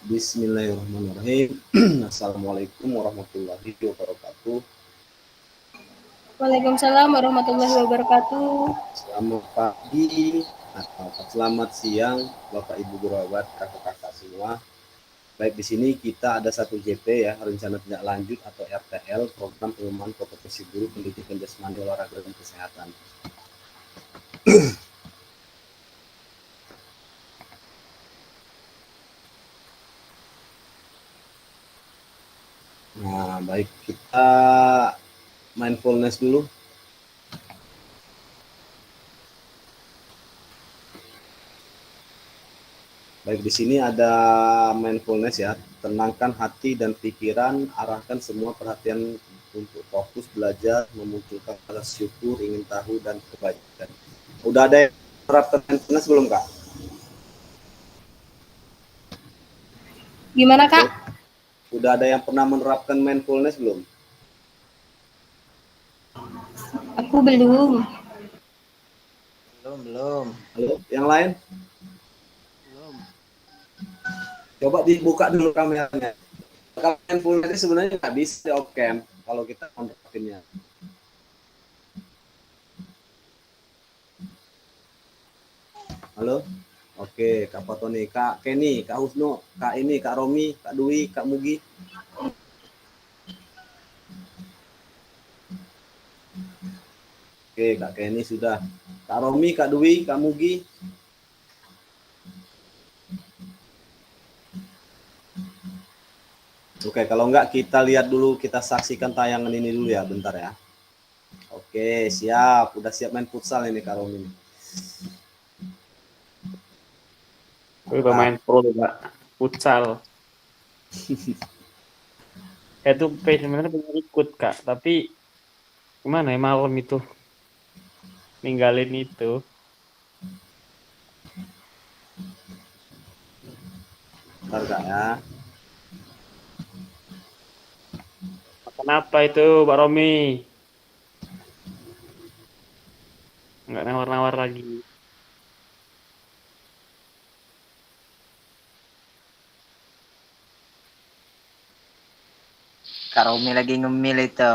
Bismillahirrahmanirrahim. Assalamualaikum warahmatullahi wabarakatuh. Waalaikumsalam warahmatullahi wabarakatuh. Selamat pagi atau selamat siang Bapak Ibu guru abad, kakak-kakak semua. Baik, di sini kita ada satu JP ya, rencana tindak lanjut atau RTL, program pengembangan kompetensi guru pendidikan jasmani olahraga dan kesehatan. Nah, baik, kita mindfulness dulu. Baik, di sini ada mindfulness ya. Tenangkan hati dan pikiran, arahkan semua perhatian untuk fokus belajar, memunculkan rasa syukur, ingin tahu, dan kebaikan. Udah ada yang menerapkan mindfulness belum, Kak? Gimana, Kak? Udah ada yang pernah menerapkan mindfulness belum? Aku belum. Belum. Halo, yang lain? Belum. Coba dibuka dulu kameranya. Kalau mindfulness sebenarnya nggak bisa di off cam kalau kita menerapkannya. Halo? Oke, Kak Fatoni, Kak Kenny, Kak Husno, Kak ini, Kak Romi, Kak Dwi, Kak Mugi. Oke, Kak Kenny sudah. Kak Romi, Kak Dwi, Kak Mugi. Oke, kalau enggak kita lihat dulu, kita saksikan tayangan ini dulu ya, bentar ya. Oke, siap. Udah siap main futsal ini Kak Romi. Udah main pro juga futsal. Itu sebenarnya pengen ikut Kak, tapi gimana ya malam itu ninggalin itu. Bentar Kak ya. Kenapa itu Pak Romi? Nggak nawar-nawar lagi. Kak Romi lagi ngemil itu.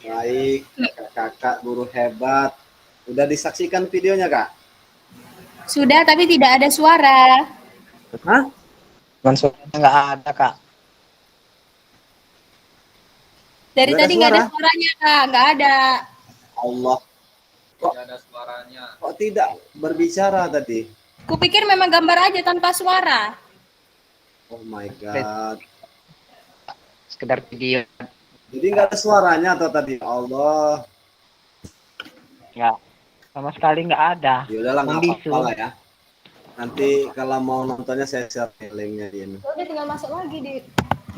Baik, kakak guru hebat. Udah disaksikan videonya, Kak? Sudah, tapi tidak ada suara. Hah? Konsulnya nggak ada, Kak. Dari Nggak ada tadi nggak ada suara? suaranya, Kak. Nggak ada. Allah, Tidak ada suaranya. kok tidak berbicara tadi? Kupikir memang gambar aja tanpa suara. Oh my God. Sekedar video. Jadi nggak ada suaranya atau tadi? Allah. Nggak. Sama sekali nggak ada. Ya udahlah, nggak Membisu. apa-apa lah ya. Nanti kalau mau nontonnya saya share linknya di ini. Udah tinggal masuk lagi di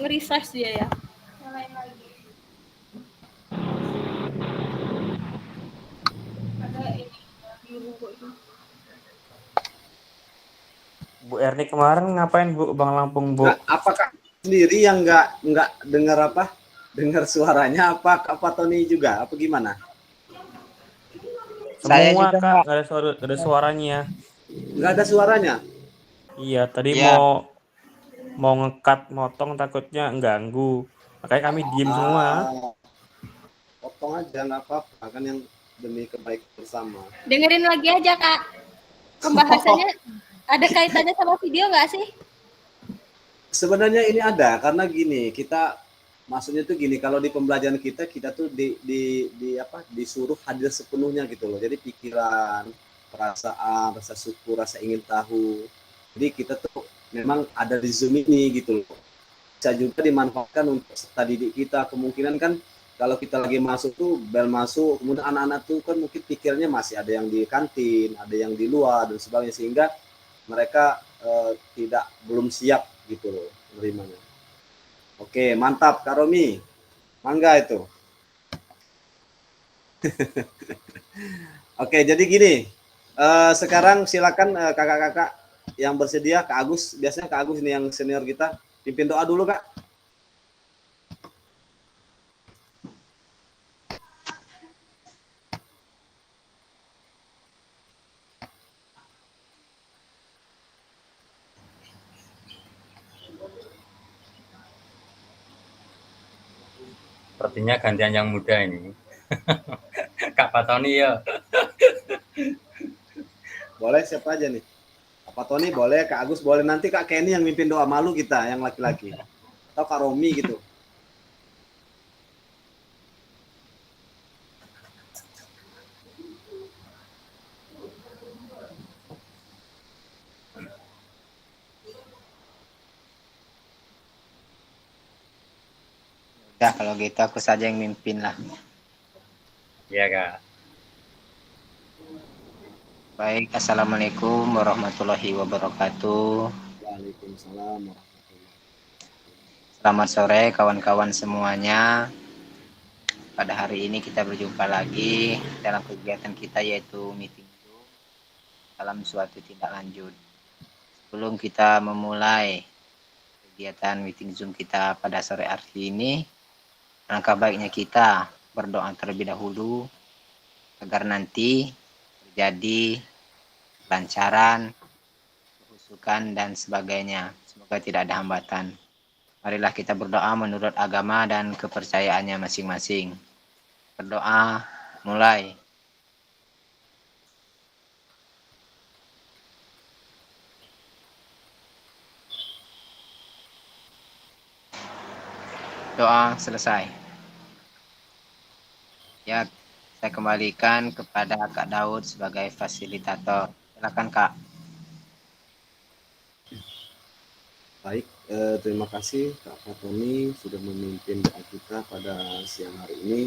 nge-refresh dia ya. Nyalain lagi. Ada ini di logo itu. Bu Erni kemarin ngapain Bu Bang Lampung Bu? Nah, apakah sendiri yang nggak dengar apa? Dengar suaranya apa Kak Tony juga? Apa gimana? Saya Semua juga Kak, nggak ada suaranya. Nggak ada suaranya? Iya, tadi Iya. mau ngekat motong takutnya ganggu. Makanya kami diem semua. Potong aja nggak apa-apa kan yang demi kebaikan bersama. Dengerin lagi aja, Kak. Pembahasannya ada kaitannya sama video nggak sih? Sebenarnya ini ada karena gini, kita maksudnya tuh gini, kalau di pembelajaran kita tuh disuruh hadir sepenuhnya gitu loh. Jadi pikiran, perasaan, rasa syukur, rasa ingin tahu. Jadi kita tuh memang ada di Zoom ini gitu loh. Bisa juga dimanfaatkan untuk peserta didik kita. Kemungkinan kan kalau kita lagi masuk tuh bel masuk, kemudian anak-anak tuh kan mungkin pikirnya masih ada yang di kantin, ada yang di luar dan sebagainya, sehingga mereka belum siap gitu loh menerimanya. Oke, mantap Kak Romi. Mangga itu. Oke, jadi gini. Sekarang silakan kakak-kakak yang bersedia, Kak Agus. Biasanya Kak Agus ini yang senior kita. Pimpin doa dulu, Kak. Sepertinya gantian yang muda ini. Kak Patoni ya. Boleh siapa aja nih? Pak Tony boleh, Kak Agus boleh. Nanti Kak Kenny yang mimpin doa malu kita, yang laki-laki. Atau Kak Romi gitu. Udah kalau gitu aku saja yang mimpin lah. Iya, Kak. Baik, assalamualaikum warahmatullahi wabarakatuh. Waalaikumsalam warahmatullahi wabarakatuh. Selamat sore kawan-kawan semuanya. Pada hari ini kita berjumpa lagi dalam kegiatan kita yaitu meeting Zoom dalam suatu tindak lanjut. Sebelum kita memulai kegiatan meeting Zoom kita pada sore hari ini, alangkah baiknya kita berdoa terlebih dahulu agar nanti terjadi kelancaran, kehusukan dan sebagainya. Semoga tidak ada hambatan. Marilah kita berdoa menurut agama dan kepercayaannya masing-masing. Berdoa, mulai. Doa selesai. Ya, saya kembalikan kepada Kak Daud sebagai fasilitator. Silakan Kak. Baik, terima kasih Kak Fatoni sudah memimpin doa kita pada siang hari ini.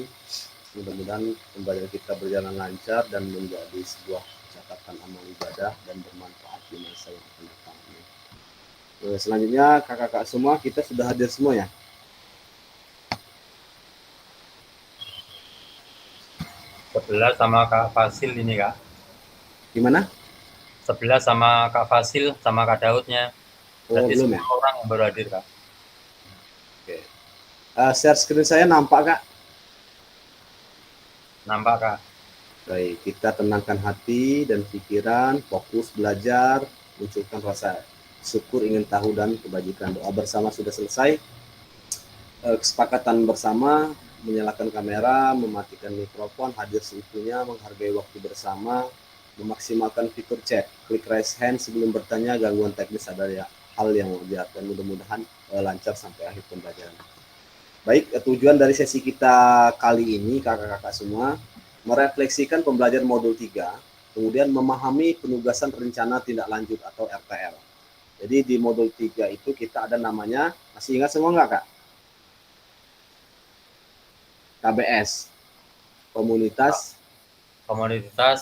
Mudah-mudahan pembelajaran kita berjalan lancar dan menjadi sebuah catatan amal ibadah dan bermanfaat di masa yang akan datang. Selanjutnya kakak-kakak semua kita sudah hadir semua ya. Sebelah sama Kak Fasil ini, Kak. Gimana? Sebelah sama Kak Fasil sama Kak Daudnya. Oh, Jadi belum ya? 10 orang yang baru hadir, Kak. Oke. Share screen saya nampak Kak? Nampak, Kak? Baik, kita tenangkan hati dan pikiran, fokus belajar, munculkan rasa syukur, ingin tahu dan kebajikan. Doa bersama sudah selesai. Kesepakatan bersama menyalakan kamera, mematikan mikrofon, hadir seutuhnya, menghargai waktu bersama, memaksimalkan fitur chat, klik raise hand sebelum bertanya, gangguan teknis adalah hal yang wajar dan mudah-mudahan lancar sampai akhir pembelajaran. Baik, tujuan dari sesi kita kali ini kakak-kakak semua merefleksikan pembelajaran modul 3, kemudian memahami penugasan rencana tindak lanjut atau RTL. Jadi di modul 3 itu kita ada namanya, masih ingat semua nggak Kak? KBS, komunitas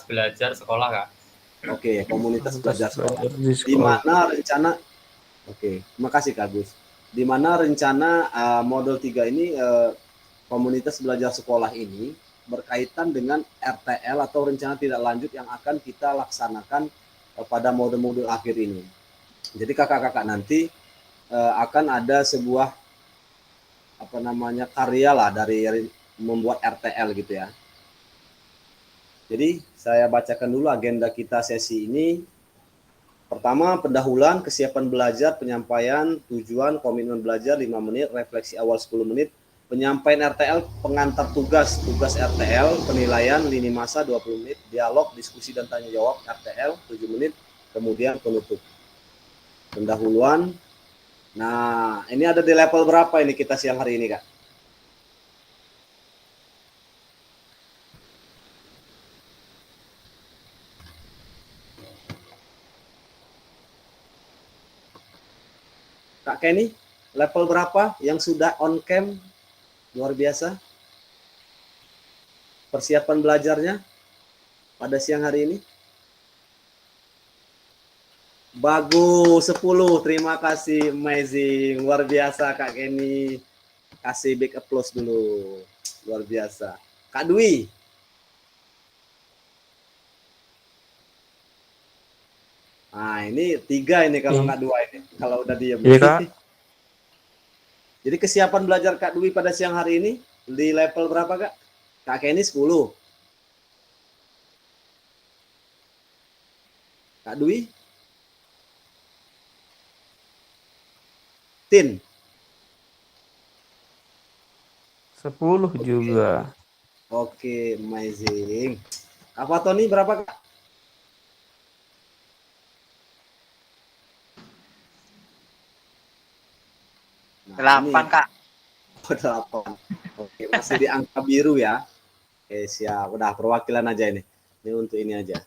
belajar sekolah, Kak. Oke, komunitas belajar sekolah. Di Di mana rencana Oke, terima kasih Kak Gus. Di mana rencana modul 3 ini komunitas belajar sekolah ini berkaitan dengan RTL atau rencana tidak lanjut yang akan kita laksanakan pada modul-modul akhir ini. Jadi kakak-kakak nanti akan ada sebuah karya lah dari membuat RTL gitu ya. Jadi saya bacakan dulu agenda kita sesi ini. Pertama, pendahuluan, kesiapan belajar, penyampaian, tujuan, komitmen belajar 5 menit, refleksi awal 10 menit, penyampaian RTL, pengantar tugas RTL, penilaian, lini masa 20 menit, dialog, diskusi dan tanya jawab RTL 7 menit, kemudian penutup. Pendahuluan. Nah, ini ada di level berapa ini kita siang hari ini, Kak? Kak Kenny, level berapa yang sudah on cam? Luar biasa. Persiapan belajarnya pada siang hari ini. Bagus, 10. Terima kasih, amazing. Luar biasa Kak Kenny. Kasih big applause dulu. Luar biasa. Kak Dwi. Nah, ini 3 ini kalau nggak 2 ini. Kalau udah diam. Iya, Kak. Jadi kesiapan belajar Kak Dwi pada siang hari ini di level berapa, Kak? Kak Kenny 10. Kak Dwi? Tin? 10 juga. Oke, amazing. Kak Fatoni berapa, Kak? Nah, 8, Kak. 8. Oke, masih di angka biru ya. Oke, siap. Udah perwakilan aja ini. Ini untuk ini aja.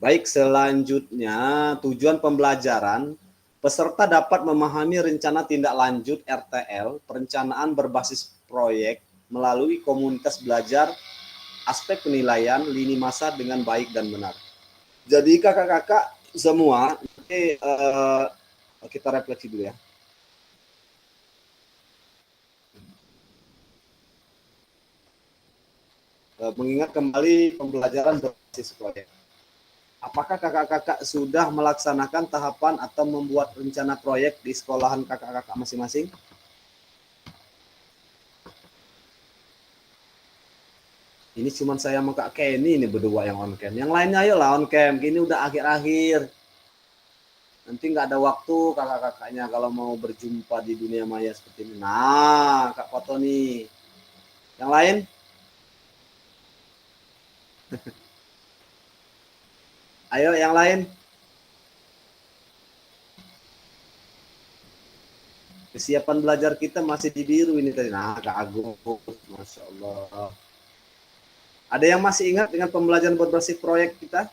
Baik, selanjutnya tujuan pembelajaran. Peserta dapat memahami rencana tindak lanjut RTL, perencanaan berbasis proyek melalui komunitas belajar, aspek penilaian, lini masa dengan baik dan benar. Jadi kakak-kakak semua, kita refleksi dulu ya. Mengingat kembali pembelajaran berbasis proyek. Apakah kakak-kakak sudah melaksanakan tahapan atau membuat rencana proyek di sekolahan kakak-kakak masing-masing? Ini cuma saya sama Kak Kenny ini berdua yang on cam. Yang lainnya ayolah on cam. Ini udah akhir-akhir. Nanti nggak ada waktu kakak-kakaknya kalau mau berjumpa di dunia maya seperti ini. Nah, Kak Foto nih. Yang lain? Ayo yang lain. Kesiapan belajar kita masih di biru ini tadi. Nah, Kak Agung, Masya Allah. Ada yang masih ingat dengan pembelajaran berbasis proyek kita?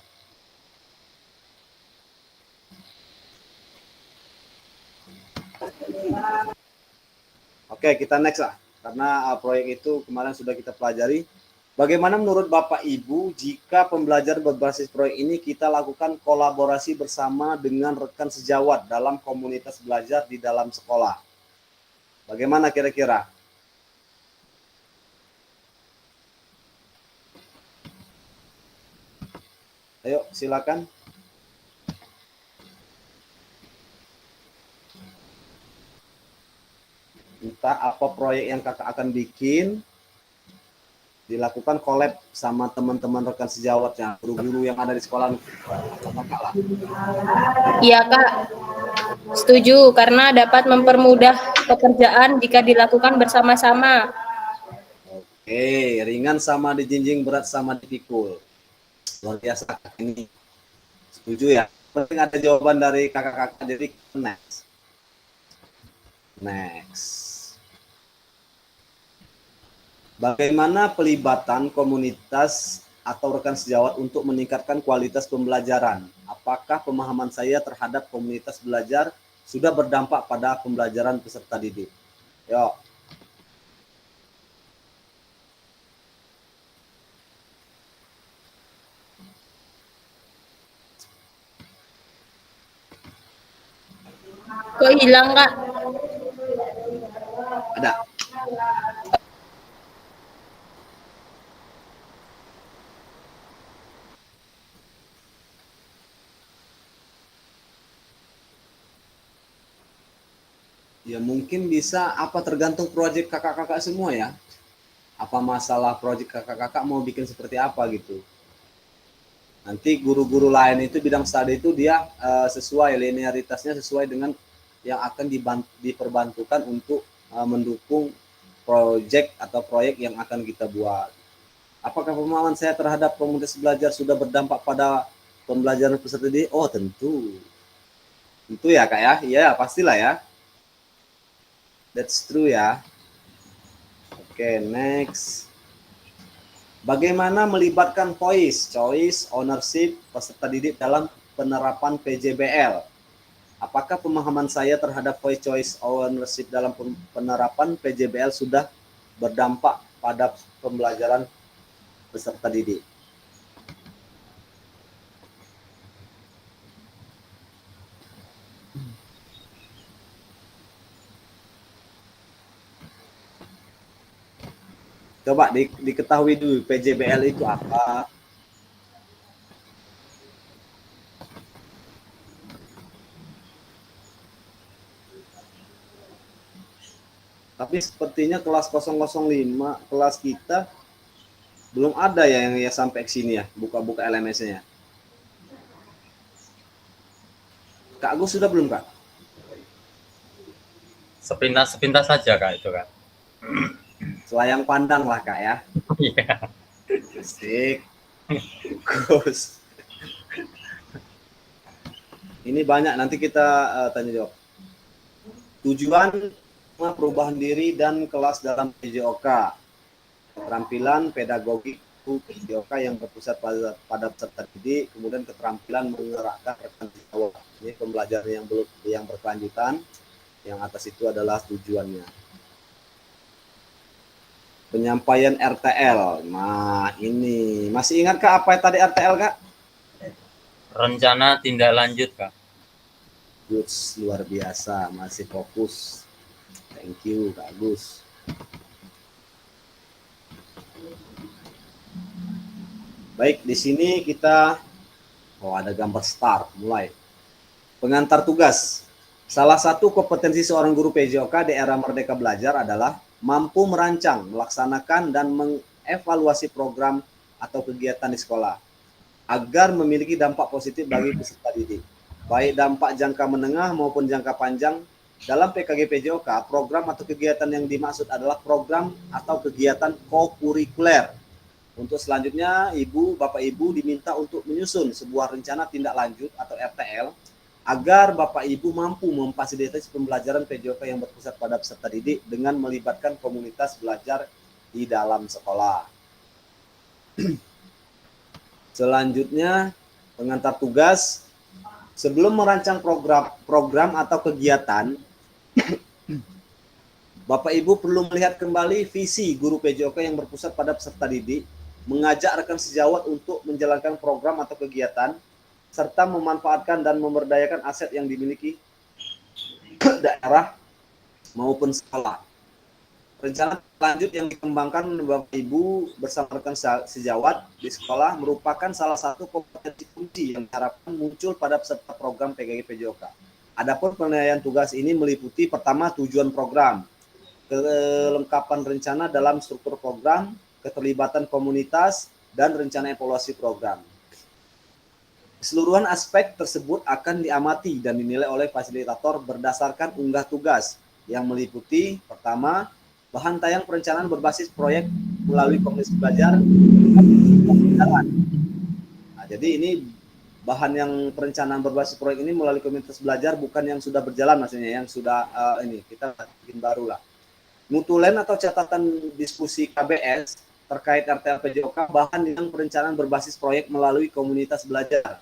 Oke, kita next lah. Karena proyek itu kemarin sudah kita pelajari. Bagaimana menurut Bapak Ibu jika pembelajaran berbasis proyek ini kita lakukan kolaborasi bersama dengan rekan sejawat dalam komunitas belajar di dalam sekolah? Bagaimana kira-kira? Ayo, silakan. Entah apa proyek yang kakak akan bikin, dilakukan collab sama teman-teman rekan sejawatnya, guru-guru yang ada di sekolah. Iya Kak, setuju karena dapat mempermudah pekerjaan jika dilakukan bersama-sama. Oke, ringan sama dijinjing, berat sama dipikul. Luar biasa Kak ini. Setuju ya? Penting ada jawaban dari kakak-kakak, jadi next. Bagaimana pelibatan komunitas atau rekan sejawat untuk meningkatkan kualitas pembelajaran? Apakah pemahaman saya terhadap komunitas belajar sudah berdampak pada pembelajaran peserta didik? Yuk. Kok hilang, Kak? Ada. Ya mungkin bisa tergantung proyek kakak-kakak semua ya. Apa masalah proyek kakak-kakak mau bikin seperti apa gitu. Nanti guru-guru lain itu bidang studi itu dia sesuai linearitasnya sesuai dengan yang akan diperbantukan untuk mendukung proyek atau proyek yang akan kita buat. Apakah pemahaman saya terhadap komunitas belajar sudah berdampak pada pembelajaran peserta didik? Oh tentu. Tentu ya Kak ya. Iya pastilah ya. That's true ya. Oke, next. Bagaimana melibatkan choice, ownership peserta didik dalam penerapan PJBL? Apakah pemahaman saya terhadap choice, ownership dalam penerapan PJBL sudah berdampak pada pembelajaran peserta didik? Coba diketahui dulu PJBL itu apa. Tapi sepertinya kelas 005, kelas kita belum ada ya yang ya sampai ke sini ya, buka-buka LMS-nya. Kak Agus sudah belum Kak? Sepintas saja Kak itu Kak. Selayang pandang lah Kak ya. Iya. Asik. Bagus. Ini banyak nanti kita tanya jawab. Tujuan perubahan diri dan kelas dalam PJOK. Keterampilan pedagogik PJOK yang berpusat pada peserta didik, kemudian keterampilan menggerakkan rekan sejawat. Ini pembelajaran yang berkelanjutan. Yang atas itu adalah tujuannya. Penyampaian RTL. Nah, ini masih ingat Kak apa tadi RTL Kak? Rencana tindak lanjut Kak. Good, luar biasa, masih fokus. Thank you Kak Agus. Baik, di sini kita ada gambar start mulai. Pengantar tugas. Salah satu kompetensi seorang guru PJOK di era Merdeka Belajar adalah mampu merancang, melaksanakan, dan mengevaluasi program atau kegiatan di sekolah agar memiliki dampak positif bagi peserta didik. Baik dampak jangka menengah maupun jangka panjang. Dalam PKG PJOK, program atau kegiatan yang dimaksud adalah program atau kegiatan kokurikuler. Untuk selanjutnya, Bapak Ibu diminta untuk menyusun sebuah rencana tindak lanjut atau RTL agar Bapak Ibu mampu memfasilitasi pembelajaran PJOK yang berpusat pada peserta didik dengan melibatkan komunitas belajar di dalam sekolah. Selanjutnya, pengantar tugas. Sebelum merancang program atau kegiatan, Bapak Ibu perlu melihat kembali visi guru PJOK yang berpusat pada peserta didik, mengajak rekan sejawat untuk menjalankan program atau kegiatan, serta memanfaatkan dan memberdayakan aset yang dimiliki daerah maupun sekolah. Rencana lanjut yang dikembangkan Bapak Ibu bersama rekan sejawat di sekolah merupakan salah satu kompetensi kunci yang diharapkan muncul pada peserta program PKG PJOK. Adapun penilaian tugas ini meliputi pertama tujuan program, kelengkapan rencana dalam struktur program, keterlibatan komunitas, dan rencana evaluasi program. Keseluruhan aspek tersebut akan diamati dan dinilai oleh fasilitator berdasarkan unggah tugas yang meliputi pertama, bahan tayang perencanaan berbasis proyek melalui komunitas belajar. Nah, jadi ini bahan yang perencanaan berbasis proyek ini melalui komunitas belajar, bukan yang sudah berjalan, maksudnya yang sudah ini kita bikin baru lah. Mutulen atau catatan diskusi KBS terkait RTL PJOK bahan yang perencanaan berbasis proyek melalui komunitas belajar.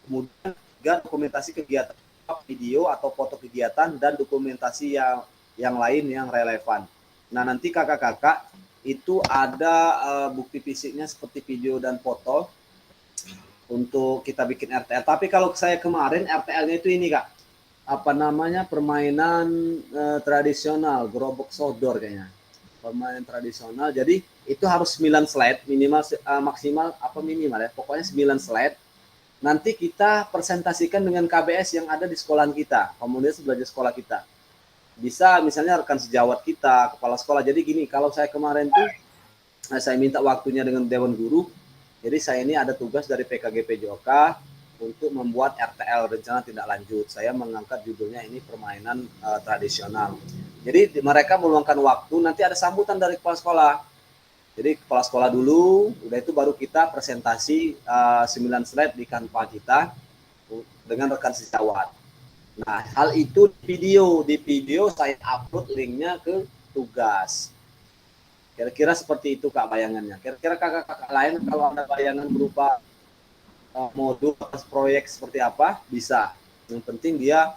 Kemudian juga dokumentasi kegiatan, video atau foto kegiatan, dan dokumentasi yang lain yang relevan. Nah, nanti kakak-kakak itu ada bukti fisiknya seperti video dan foto untuk kita bikin RTL. Tapi kalau saya kemarin RTL-nya itu ini Kak, apa namanya, permainan tradisional, gerobak sodor kayaknya. Permainan tradisional. Jadi itu harus 9 slide minimal, maksimal apa minimal ya. Pokoknya 9 slide. Nanti kita presentasikan dengan KBS yang ada di sekolahan kita, komunitas belajar sekolah kita. Bisa misalnya rekan sejawat kita, kepala sekolah. Jadi gini, kalau saya kemarin tuh saya minta waktunya dengan Dewan Guru. Jadi saya ini ada tugas dari PKG PJOK untuk membuat RTL, rencana tindak lanjut. Saya mengangkat judulnya ini permainan tradisional. Jadi mereka meluangkan waktu, nanti ada sambutan dari kepala sekolah. Jadi kepala sekolah dulu, udah itu baru kita presentasi 9 slide di kanva kita dengan rekan sejawat. Nah, hal itu di video saya upload linknya ke tugas. Kira-kira seperti itu Kak bayangannya. Kira-kira kakak-kakak lain kalau ada bayangan berupa modul atau proyek seperti apa, bisa. Yang penting dia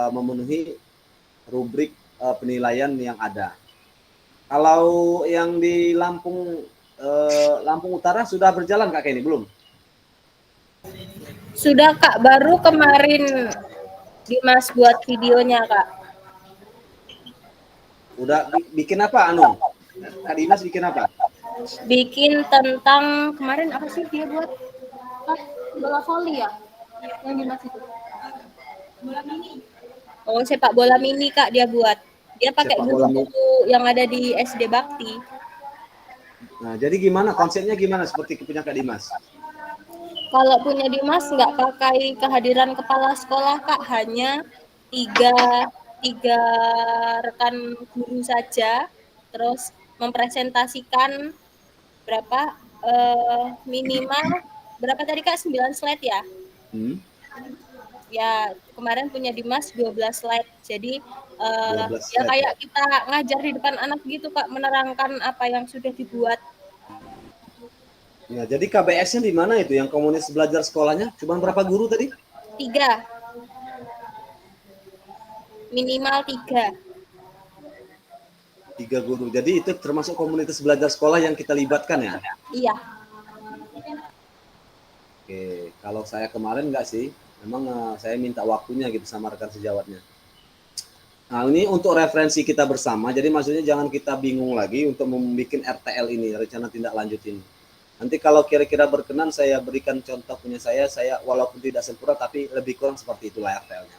memenuhi rubrik penilaian yang ada. Kalau yang di Lampung Utara sudah berjalan Kak ini belum? Sudah Kak, baru kemarin Dimas buat videonya Kak. Udah bikin apa Anu? Kak Dimas bikin apa? Bikin tentang kemarin apa sih dia buat? Bola voli ya? Yang Dimas itu. Oh, sepak bola mini Kak dia buat. Dia pakai guru-guru yang ada di SD Bakti. Nah, jadi gimana konsepnya, gimana seperti punya Kak Dimas? Kalau punya Dimas nggak pakai kehadiran kepala sekolah Kak, hanya tiga rekan guru saja, terus mempresentasikan berapa minimal berapa tadi Kak, 9 slide ya? Ya kemarin punya Dimas 12 slide, jadi ya kayak kita ngajar di depan anak gitu Kak, menerangkan apa yang sudah dibuat. Ya, jadi KBS-nya di mana itu? Yang komunitas belajar sekolahnya cuma berapa guru tadi? 3. Minimal 3. 3 guru. Jadi itu termasuk komunitas belajar sekolah yang kita libatkan ya? Iya. Oke, kalau saya kemarin enggak sih. Memang saya minta waktunya gitu sama rekan sejawatnya. Nah, ini untuk referensi kita bersama. Jadi maksudnya jangan kita bingung lagi untuk membuat RTL ini, rencana tindak lanjut ini. Nanti kalau kira-kira berkenan saya berikan contoh punya saya walaupun tidak sempurna tapi lebih kurang seperti itulah RTL-nya.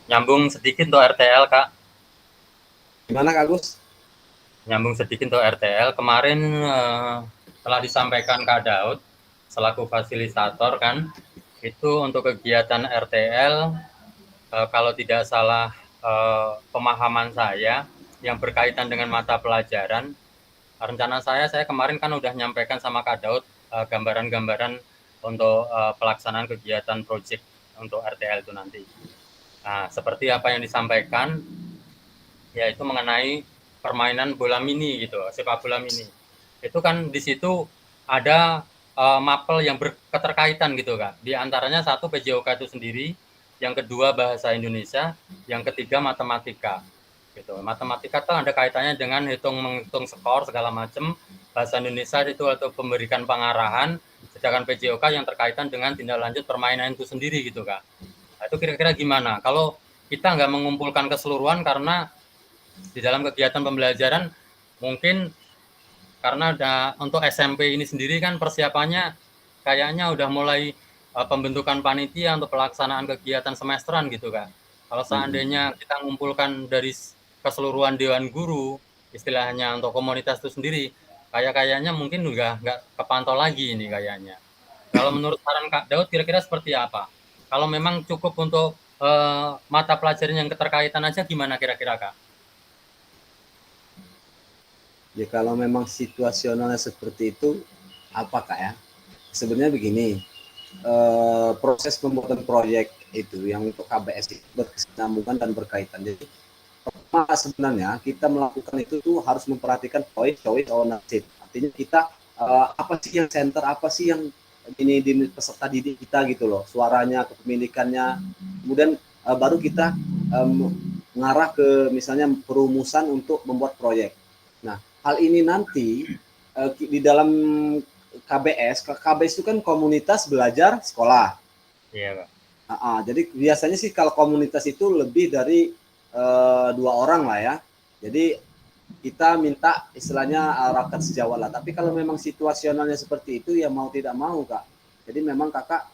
Nyambung sedikit untuk RTL Kak. Gimana Kak Agus? Nyambung sedikit untuk RTL. Kemarin telah disampaikan Kak Daud selaku fasilitator kan, itu untuk kegiatan RTL kalau tidak salah pemahaman saya yang berkaitan dengan mata pelajaran, rencana saya kemarin kan udah nyampaikan sama Kak Daud gambaran-gambaran untuk pelaksanaan kegiatan proyek untuk RTL itu nanti. Nah, seperti apa yang disampaikan, yaitu mengenai permainan bola mini gitu, sepak bola mini. Itu kan di situ ada mapel yang berketerkaitan gitu Kak. Di antaranya satu PJOK itu sendiri, yang kedua bahasa Indonesia, yang ketiga matematika. Gitu. Matematika itu ada kaitannya dengan menghitung skor segala macam. Bahasa Indonesia itu atau pemberikan pengarahan, sedangkan PJOK yang terkaitan dengan tindak lanjut permainan itu sendiri gitu Kak. Nah, itu kira-kira gimana? Kalau kita nggak mengumpulkan keseluruhan karena di dalam kegiatan pembelajaran mungkin karena untuk SMP ini sendiri kan persiapannya kayaknya udah mulai pembentukan panitia untuk pelaksanaan kegiatan semesteran gitu Kak. Kalau seandainya kita mengumpulkan dari keseluruhan dewan guru, istilahnya untuk komunitas itu sendiri, kayaknya mungkin juga nggak kepantau lagi ini kayaknya. Kalau menurut saran Kak Daud kira-kira seperti apa? Kalau memang cukup untuk mata pelajaran yang keterkaitan aja gimana kira-kira Kak? Ya kalau memang situasionalnya seperti itu, apa Kak ya? Sebenarnya begini, proses pembuatan proyek itu yang untuk KBS itu berkesinambungan dan berkaitan. Jadi pertama sebenarnya kita melakukan itu tuh harus memperhatikan choice ownership. Artinya kita apa sih yang center, apa sih yang ini di peserta didik kita gitu loh, suaranya, kepemilikannya. Kemudian baru kita mengarah ke misalnya perumusan untuk membuat proyek. Nah, hal ini nanti di dalam KBS itu kan komunitas belajar sekolah. Iya Kak. Jadi biasanya sih kalau komunitas itu lebih dari 2 orang lah ya. Jadi kita minta istilahnya rakat sejawat lah. Tapi kalau memang situasionalnya seperti itu ya mau tidak mau Kak. Jadi memang Kakak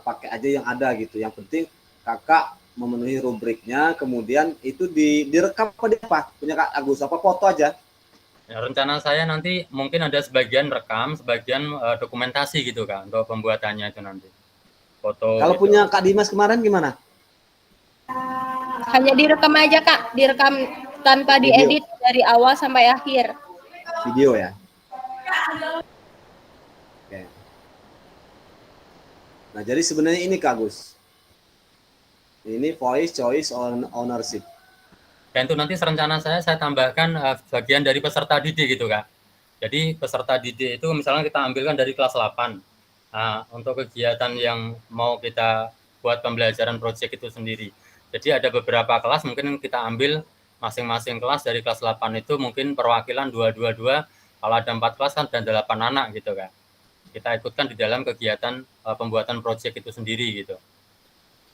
pakai aja yang ada gitu. Yang penting Kakak memenuhi rubriknya, kemudian itu direkam apa punya Kak Agus, apa foto aja? Ya, rencana saya nanti mungkin ada sebagian rekam, sebagian dokumentasi gitu Kak untuk pembuatannya itu nanti. Foto. Kalau gitu. punya Kak Dimas kemarin gimana? Hanya direkam aja Kak, direkam tanpa diedit dari awal sampai akhir. Video ya. Oke. Nah jadi sebenarnya ini Kak Gus. Ini voice choice ownership. Dan itu nanti rencana saya tambahkan bagian dari peserta didik gitu Kak. Jadi peserta didik itu misalnya kita ambilkan dari kelas 8. Nah, untuk kegiatan yang mau kita buat pembelajaran proyek itu sendiri. Jadi ada beberapa kelas mungkin kita ambil masing-masing kelas dari kelas 8 itu mungkin perwakilan 2. Kalau ada 4 kelas kan dan 8 anak gitu Kak. Kita ikutkan di dalam kegiatan pembuatan proyek itu sendiri gitu.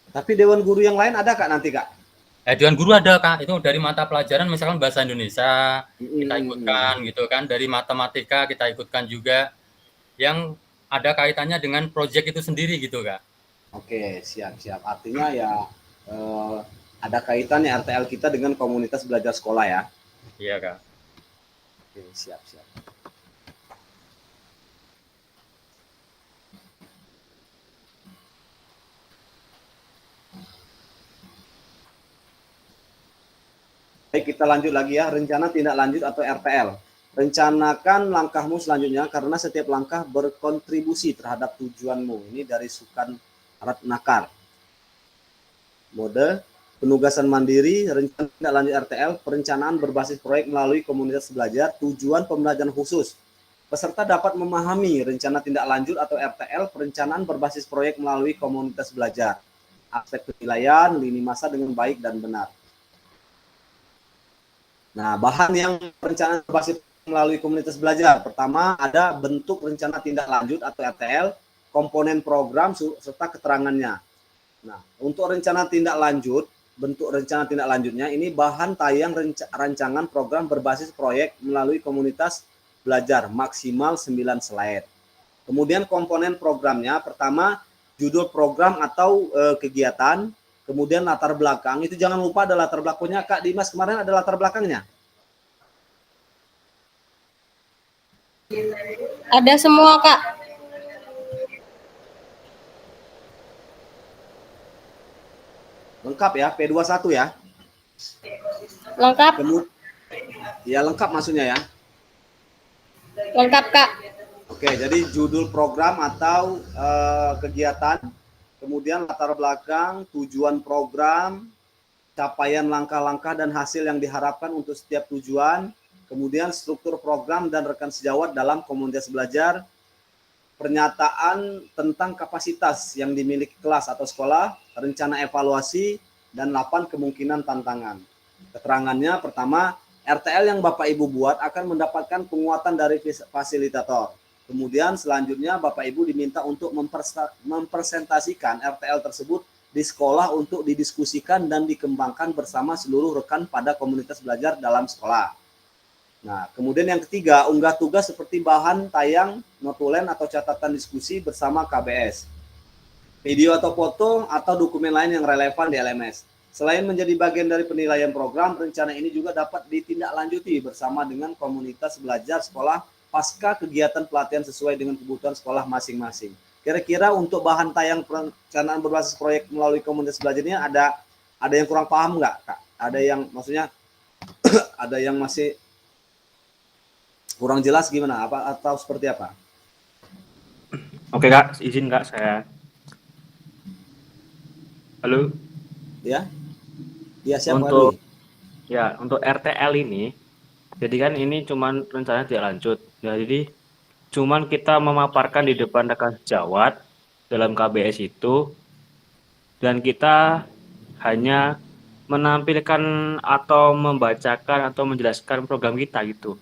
Tapi dewan guru yang lain ada Kak nanti Kak? Dewan guru ada Kak, itu dari mata pelajaran misalkan bahasa Indonesia kita ikutkan gitu kan, dari matematika kita ikutkan juga yang ada kaitannya dengan proyek itu sendiri gitu Kak. Oke, siap. Artinya ya ada kaitannya RTL kita dengan komunitas belajar sekolah ya? Iya Kak. Oke, siap. Baik, kita lanjut lagi ya, rencana tindak lanjut atau RTL. Rencanakan langkahmu selanjutnya karena setiap langkah berkontribusi terhadap tujuanmu. Ini dari Sukan Ratnakar. Mode penugasan mandiri, rencana tindak lanjut RTL, perencanaan berbasis proyek melalui komunitas belajar, tujuan pembelajaran khusus. Peserta dapat memahami rencana tindak lanjut atau RTL, perencanaan berbasis proyek melalui komunitas belajar, aspek penilaian, lini masa dengan baik dan benar. Nah, bahan yang perencanaan berbasis melalui komunitas belajar. Pertama, ada bentuk rencana tindak lanjut atau RTL, komponen program, serta keterangannya. Nah, untuk rencana tindak lanjut, bentuk rencana tindak lanjutnya, ini bahan tayang rancangan program berbasis proyek melalui komunitas belajar, maksimal 9 slide. Kemudian komponen programnya, pertama, judul program atau kegiatan, kemudian latar belakang, itu jangan lupa ada latar belakangnya. Kak Dimas kemarin ada latar belakangnya? Ada semua Kak. Lengkap ya, P21 ya? Lengkap? Ya lengkap maksudnya ya? Lengkap Kak. Oke, jadi judul program atau kegiatan, kemudian latar belakang, tujuan program, capaian langkah-langkah dan hasil yang diharapkan untuk setiap tujuan, kemudian struktur program dan rekan sejawat dalam komunitas belajar, pernyataan tentang kapasitas yang dimiliki kelas atau sekolah, rencana evaluasi, dan 8 kemungkinan tantangan. Keterangannya pertama, RTL yang Bapak Ibu buat akan mendapatkan penguatan dari fasilitator. Kemudian selanjutnya Bapak Ibu diminta untuk mempresentasikan RTL tersebut di sekolah untuk didiskusikan dan dikembangkan bersama seluruh rekan pada komunitas belajar dalam sekolah. Nah, kemudian yang ketiga, unggah tugas seperti bahan tayang, notulen atau catatan diskusi bersama KBS. Video atau foto atau dokumen lain yang relevan di LMS. Selain menjadi bagian dari penilaian program, rencana ini juga dapat ditindaklanjuti bersama dengan komunitas belajar sekolah pasca kegiatan pelatihan sesuai dengan kebutuhan sekolah masing-masing. Kira-kira untuk bahan tayang perencanaan berbasis proyek melalui komunitas belajar ini ada yang kurang paham nggak, Kak? Ada yang maksudnya ada yang masih kurang jelas gimana? Apa atau seperti apa? Oke Kak, izin Kak saya. Halo. Ya? Iya, siapa Untuk Dwi? ya, untuk RTL ini, jadi kan ini cuman rencana tidak lanjut. Ya, jadi cuman kita memaparkan di depan rekan sejawat dalam KBS itu, dan kita hanya menampilkan atau membacakan atau menjelaskan program kita gitu.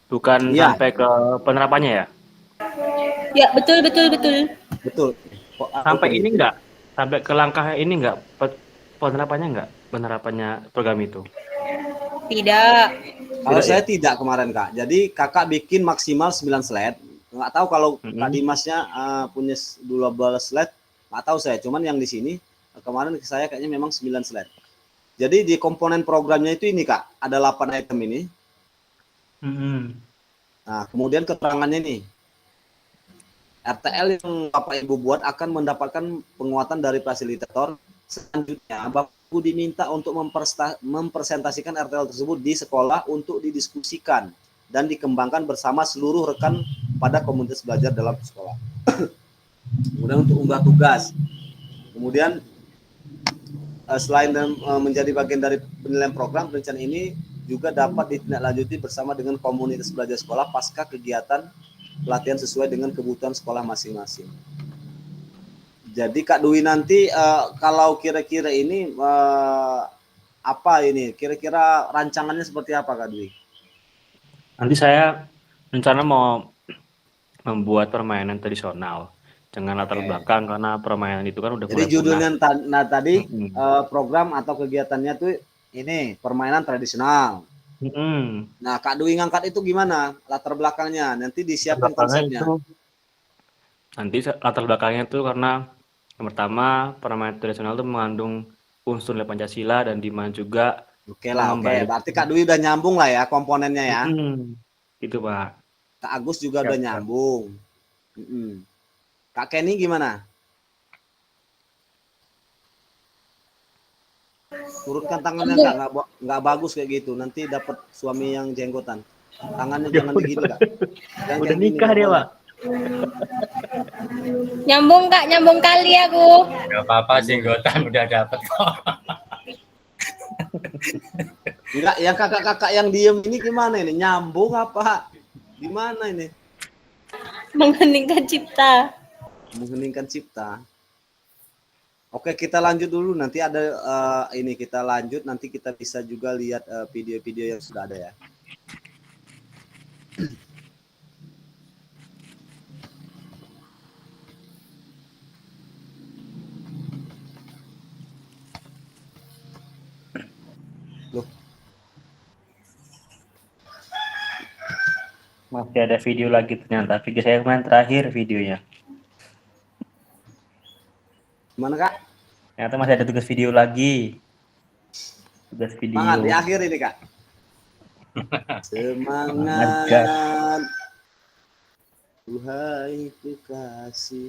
Bukan Iya, sampai ke penerapannya ya. Ya, betul betul betul. betul. Kok Sampai kayak ini gitu? enggak, sampai ke langkah ini enggak, penerapannya enggak, penerapannya program itu. Tidak. Kalau Tidak ya? saya tidak kemarin, Kak. Jadi Kakak bikin maksimal 9 slide. Nggak tahu kalau Kak Mm-mm. Dimasnya punya 12 slide, nggak tahu saya. Cuman yang di sini kemarin saya kayaknya memang 9 slide. Jadi di komponen programnya itu ini, Kak, ada 8 item ini. Mm-mm. Nah, kemudian keterangannya nih. RTL yang Bapak Ibu buat akan mendapatkan penguatan dari fasilitator. Selanjutnya, Bapak Ibu diminta untuk mempresentasikan RTL tersebut di sekolah untuk didiskusikan dan dikembangkan bersama seluruh rekan pada komunitas belajar dalam sekolah. Kemudian untuk unggah tugas. Kemudian selain menjadi bagian dari penilaian program, rencana ini juga dapat ditindaklanjuti bersama dengan komunitas belajar sekolah pasca kegiatan pelatihan sesuai dengan kebutuhan sekolah masing-masing. Jadi Kak Dwi nanti kalau kira-kira ini apa ini? Kira-kira rancangannya seperti apa, Kak Dwi? Nanti saya rencana mau membuat permainan tradisional dengan latar Oke. belakang, karena permainan itu kan udah Jadi mulai punah. judulnya tadi Mm-mm. program atau kegiatannya tuh ini permainan tradisional. Mm-mm. Nah, Kak Dwi ngangkat itu gimana? Latar belakangnya nanti disiapkan Belakangnya konsepnya. itu nanti latar belakangnya itu karena yang pertama permainan tradisional itu mengandung unsur nilai Pancasila, dan di mana juga Oke lah, oke. mengembalikan. Berarti Kak Dwi udah nyambung lah ya komponennya ya. Itu Pak. Kak Agus juga Siap, udah siap. nyambung. Kak Kenny gimana? Turunkan tangannya, Kak, nggak bagus kayak gitu. Nanti dapat suami yang jenggotan. Tangannya jangan begini, Kak. Jangan Udah kayak gini, nikah nggak dia boleh. Pak. Nyambung Kak, nyambung kali aku. Gak apa-apa, jenggotan udah dapet kok. Enggak, yang kakak-kakak yang diem ini gimana ini? Nyambung apa? Gimana ini? Mengheningkan cipta. Mengheningkan cipta. Oke, kita lanjut dulu. Nanti ada ini kita lanjut. Nanti kita bisa juga lihat video-video yang sudah ada ya. Loh, Masih ada video lagi ternyata. Video saya kemarin terakhir videonya. gimana, Kak? Ternyata masih ada tugas video lagi. Tugas video. Semangat di akhir ini, Kak. Semangat. Tuhai kekasih.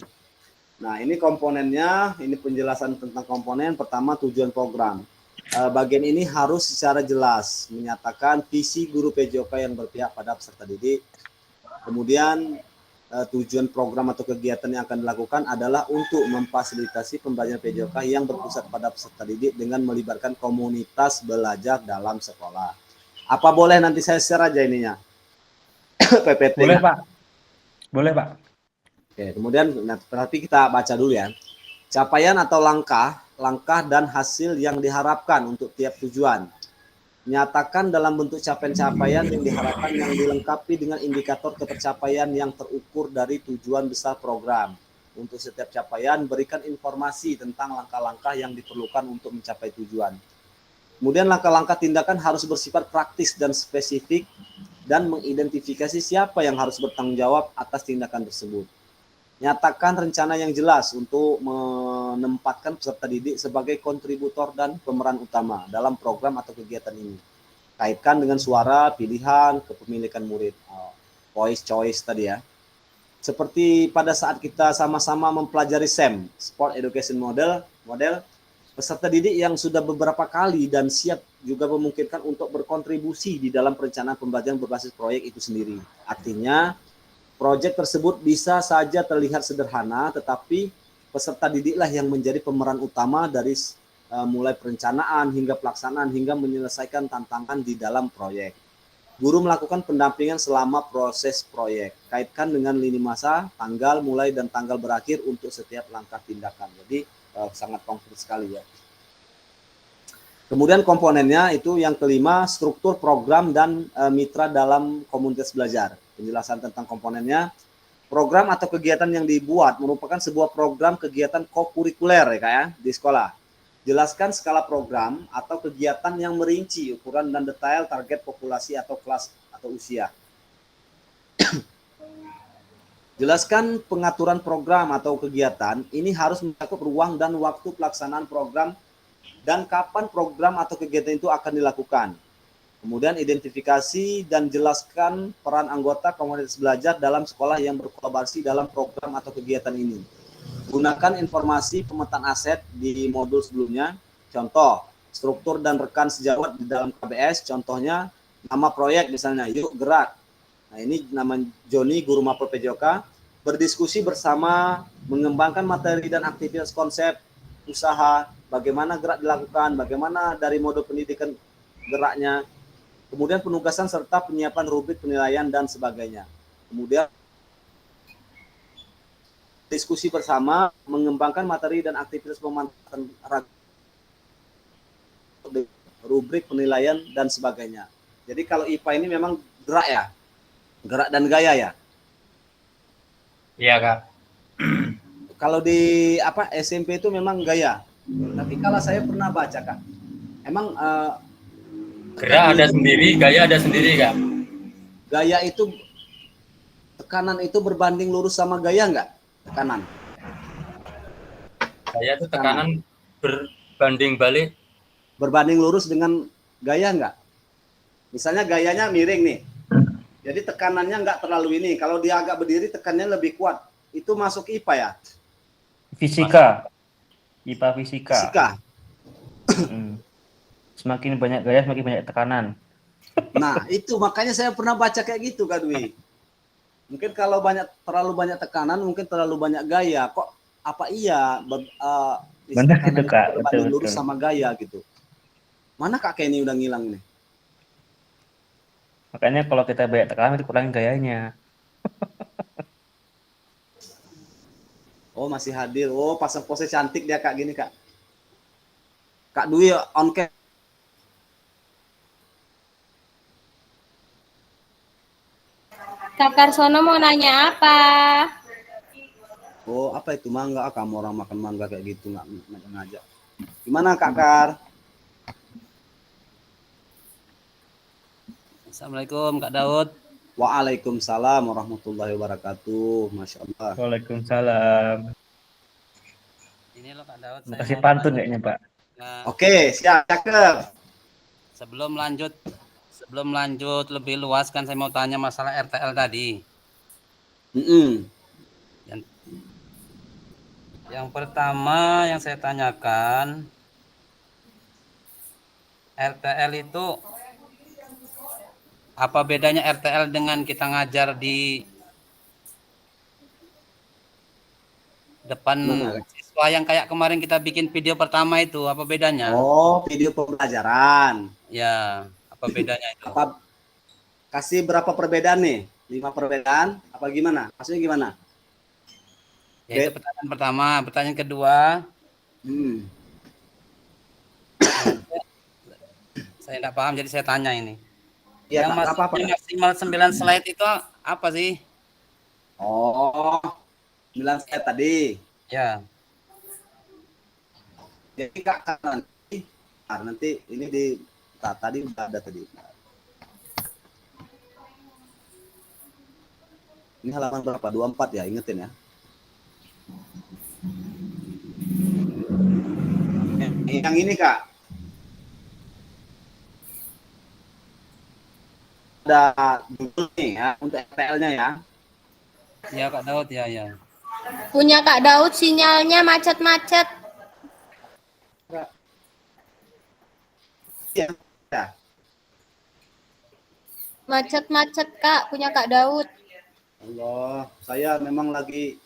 Nah, ini komponennya, ini penjelasan tentang komponen. Pertama, tujuan program. Bagian ini harus secara jelas menyatakan visi guru PJOK yang berpihak pada peserta didik. Kemudian tujuan program atau kegiatan yang akan dilakukan adalah untuk memfasilitasi pembelajaran PJOK yang berpusat pada peserta didik dengan melibatkan komunitas belajar dalam sekolah. Apa boleh nanti saya share aja ininya? PPT. Boleh Pak. Boleh Pak. Oke, kemudian tapi kita baca dulu ya. Capaian atau langkah dan hasil yang diharapkan untuk tiap tujuan. Nyatakan dalam bentuk capaian-capaian yang diharapkan yang dilengkapi dengan indikator ketercapaian yang terukur dari tujuan besar program. Untuk setiap capaian, berikan informasi tentang langkah-langkah yang diperlukan untuk mencapai tujuan. Kemudian langkah-langkah tindakan harus bersifat praktis dan spesifik dan mengidentifikasi siapa yang harus bertanggung jawab atas tindakan tersebut. Nyatakan rencana yang jelas untuk menempatkan peserta didik sebagai kontributor dan pemeran utama dalam program atau kegiatan ini. Kaitkan dengan suara, pilihan, kepemilikan murid. Voice choice tadi ya. seperti pada saat kita sama-sama mempelajari SEM, Sport Education Model, peserta didik yang sudah beberapa kali dan siap juga memungkinkan untuk berkontribusi di dalam perencanaan pembelajaran berbasis proyek itu sendiri. Artinya, proyek tersebut bisa saja terlihat sederhana, tetapi peserta didiklah yang menjadi pemeran utama dari mulai perencanaan hingga pelaksanaan hingga menyelesaikan tantangan di dalam proyek. Guru melakukan pendampingan selama proses proyek. Kaitkan dengan lini masa, tanggal mulai dan tanggal berakhir untuk setiap langkah tindakan. Jadi sangat konkret sekali ya. Kemudian komponennya itu yang kelima, struktur program dan mitra dalam komunitas belajar. Penjelasan tentang komponennya. Program atau kegiatan yang dibuat merupakan sebuah program kegiatan kokurikuler ya Kak ya, di sekolah. Jelaskan skala program atau kegiatan yang merinci ukuran dan detail target populasi atau kelas atau usia. Jelaskan pengaturan program atau kegiatan, ini harus mencakup ruang dan waktu pelaksanaan program dan kapan program atau kegiatan itu akan dilakukan. Kemudian identifikasi dan jelaskan peran anggota komunitas belajar dalam sekolah yang berkolaborasi dalam program atau kegiatan ini. Gunakan informasi pemetaan aset di modul sebelumnya. Contoh, struktur dan rekan sejawat di dalam KBS. Contohnya, nama proyek misalnya, yuk gerak. Nah ini nama Joni, guru mapel PJOK. Berdiskusi bersama, mengembangkan materi dan aktivitas konsep usaha, bagaimana gerak dilakukan, bagaimana dari modul pendidikan geraknya. Kemudian penugasan serta penyiapan rubrik penilaian dan sebagainya. Kemudian diskusi bersama, mengembangkan materi dan aktivitas pemantauan rubrik penilaian dan sebagainya. Jadi kalau IPA ini memang gerak ya, gerak dan gaya ya. Iya Kak. Kalau di SMP itu memang gaya. Tapi kalau saya pernah baca Kak, emang Gerak ada sendiri, gaya ada sendiri Kak. Gaya itu tekanan itu berbanding lurus sama gaya enggak? Tekanan. Gaya itu tekanan berbanding balik. Berbanding lurus dengan gaya enggak? Misalnya gayanya miring nih. Jadi tekanannya enggak terlalu ini. Kalau dia agak berdiri tekanannya lebih kuat. Itu masuk IPA ya? Fisika. IPA fisika. Fisika. Semakin banyak gaya, semakin banyak tekanan. Nah, itu makanya saya pernah baca kayak gitu Kak Dwi. Mungkin kalau terlalu banyak tekanan, mungkin terlalu banyak gaya. Kok apa iya Benar itu Kak, berbanding betul. lurus sama gaya gitu. Mana Kak Kenny udah ngilang nih? Makanya kalau kita banyak tekanan, itu kurangin gayanya. Oh masih hadir. Oh pasang pose cantik dia Kak gini Kak. Kak Dwi on cam. Kak Karsono mau nanya apa? Oh apa itu mangga? Kamu orang makan mangga kayak gitu nggak ngajak. Gimana Kak Kar? Assalamualaikum Kak Daud. Waalaikumsalam warahmatullahi wabarakatuh. Masya Allah. Waalaikumsalam. Ini loh Kak Daud. Kasih pantun kayaknya Pak. Nah, Oke siap cakep. sebelum lanjut lebih luas kan saya mau tanya masalah RTL tadi. Yang pertama yang saya tanyakan, RTL itu apa bedanya RTL dengan kita ngajar di depan siswa yang kayak kemarin kita bikin video pertama itu, apa bedanya? Oh video pembelajaran. Ya, apa bedanya itu? Kasih berapa perbedaan nih? 5 perbedaan? Apa gimana? Maksudnya gimana? Ya, itu pertanyaan pertama. Pertanyaan kedua, saya tidak paham jadi saya tanya ini. Ya, Yang maksimal 9 slide itu apa sih? Oh, 9 slide tadi. Ya. Jadi Kak nanti ini tadi udah ada tadi. Ini halaman berapa? 24 ya, ingetin ya. Yang ini Kak. Ada judul nih ya untuk RTL-nya ya. Ya Kak Daud, ya ya. Punya Kak Daud sinyalnya macet-macet. Ya. Ya. Macet-macet Kak, punya Kak Daud. Allah, saya memang lagi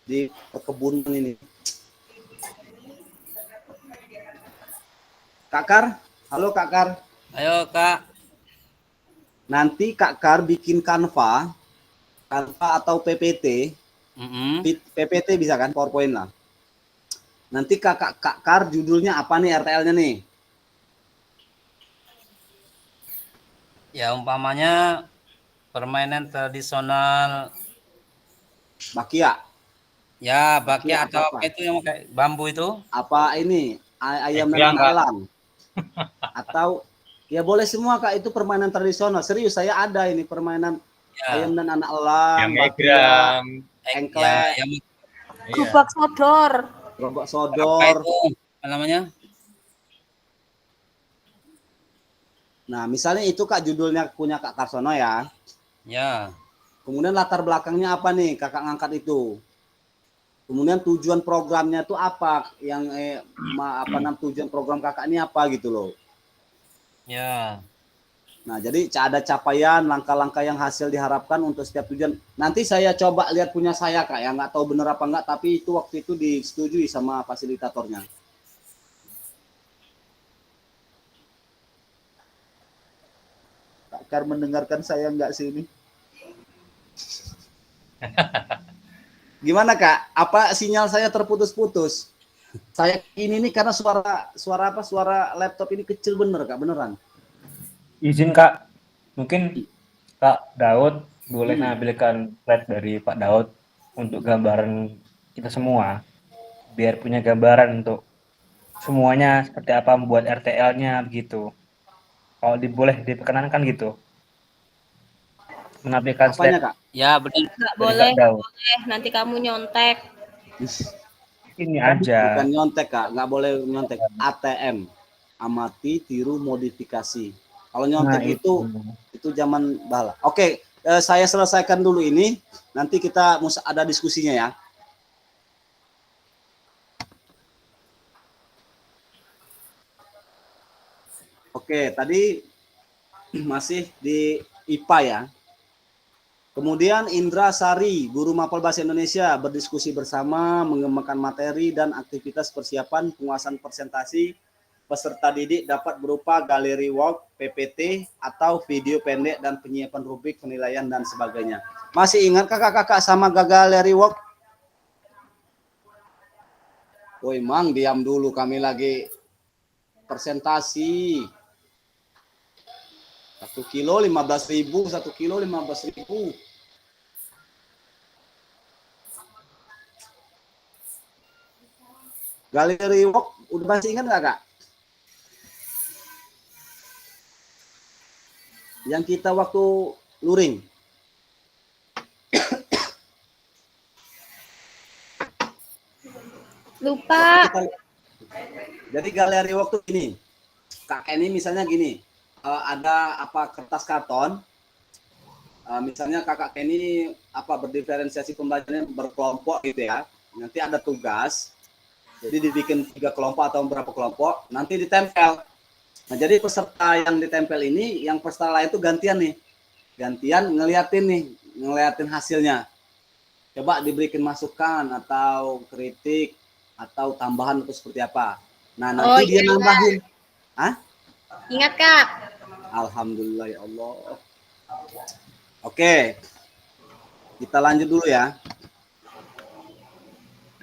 di perkebunan ini. Kak Kar, halo Kak Kar. Ayo Kak. Nanti Kak Kar bikin Canva atau PPT. PPT bisa kan, PowerPoint lah. Nanti Kak Kar judulnya apa nih RTL-nya nih? Ya umpamanya permainan tradisional Bakia. ya bakia Bakia atau apa? apa itu yang kayak bambu itu? Apa ini? Ayam dan Yang, Kak. elang. Atau ya boleh semua Kak, itu permainan tradisional. Serius, saya ada ini permainan Ya. ayam dan anak elang, yang bakia, egram. engklek, Ya, yang Iya. Gubak sodor. robok apa sodor. itu? Apa namanya? Nah, misalnya itu Kak judulnya punya Kak Karsono ya. Ya. Kemudian latar belakangnya apa nih Kakak ngangkat itu. Kemudian tujuan programnya itu apa? Yang tujuan program Kakak ini apa gitu loh. Ya. Nah, jadi ada capaian, langkah-langkah yang hasil diharapkan untuk setiap tujuan. Nanti saya coba lihat punya saya Kak, ya nggak tahu bener apa enggak, tapi itu waktu itu disetujui sama fasilitatornya. Kak Kar mendengarkan saya nggak sih ini? Gimana Kak? Apa sinyal saya terputus-putus? Saya ini nih karena suara laptop ini kecil bener Kak, beneran. Izin Kak, mungkin Kak Daud boleh ngambilkan slide dari Pak Daud untuk gambaran kita semua, biar punya gambaran untuk semuanya seperti apa membuat RTL-nya begitu. Kalau boleh diperkenankan gitu, menampilkan Apanya slide Kak? Ya benar. Nggak dari boleh, Kak Daud. boleh. Nanti kamu nyontek. Ini aja. Bukan nyontek Kak, nggak boleh nyontek. ATM, amati, tiru, modifikasi. Kalau nyontek Nah, itu zaman bala. Oke, saya selesaikan dulu ini. Nanti kita ada diskusinya ya. Oke, tadi masih di IPA ya. Kemudian Indra Sari, guru Mapel Bahasa Indonesia, berdiskusi bersama, mengembangkan materi dan aktivitas persiapan penguasaan presentasi peserta didik dapat berupa galeri walk, PPT, atau video pendek dan penyiapan rubrik penilaian dan sebagainya. Masih ingat kakak-kakak sama galeri walk? Woi Mang, diam dulu, kami lagi presentasi. 1 kilo 15.000, 1 kilo 15.000. Galeri walk, udah masih ingat nggak Kak? Yang kita waktu luring. Lupa. Jadi galeri waktu ini, Kak ini misalnya gini, ada apa kertas karton, misalnya kakak Kenny berdiferensiasi pembelajarannya berkelompok gitu ya. Nanti ada tugas, jadi dibikin 3 kelompok atau berapa kelompok, nanti ditempel. Nah jadi peserta yang ditempel ini, yang peserta lain itu gantian ngeliatin hasilnya. Coba diberikan masukan atau kritik atau tambahan atau seperti apa. Nah nanti dia nambahin. Hah? Ingat Kak. Alhamdulillah ya Allah. Oke, kita lanjut dulu ya.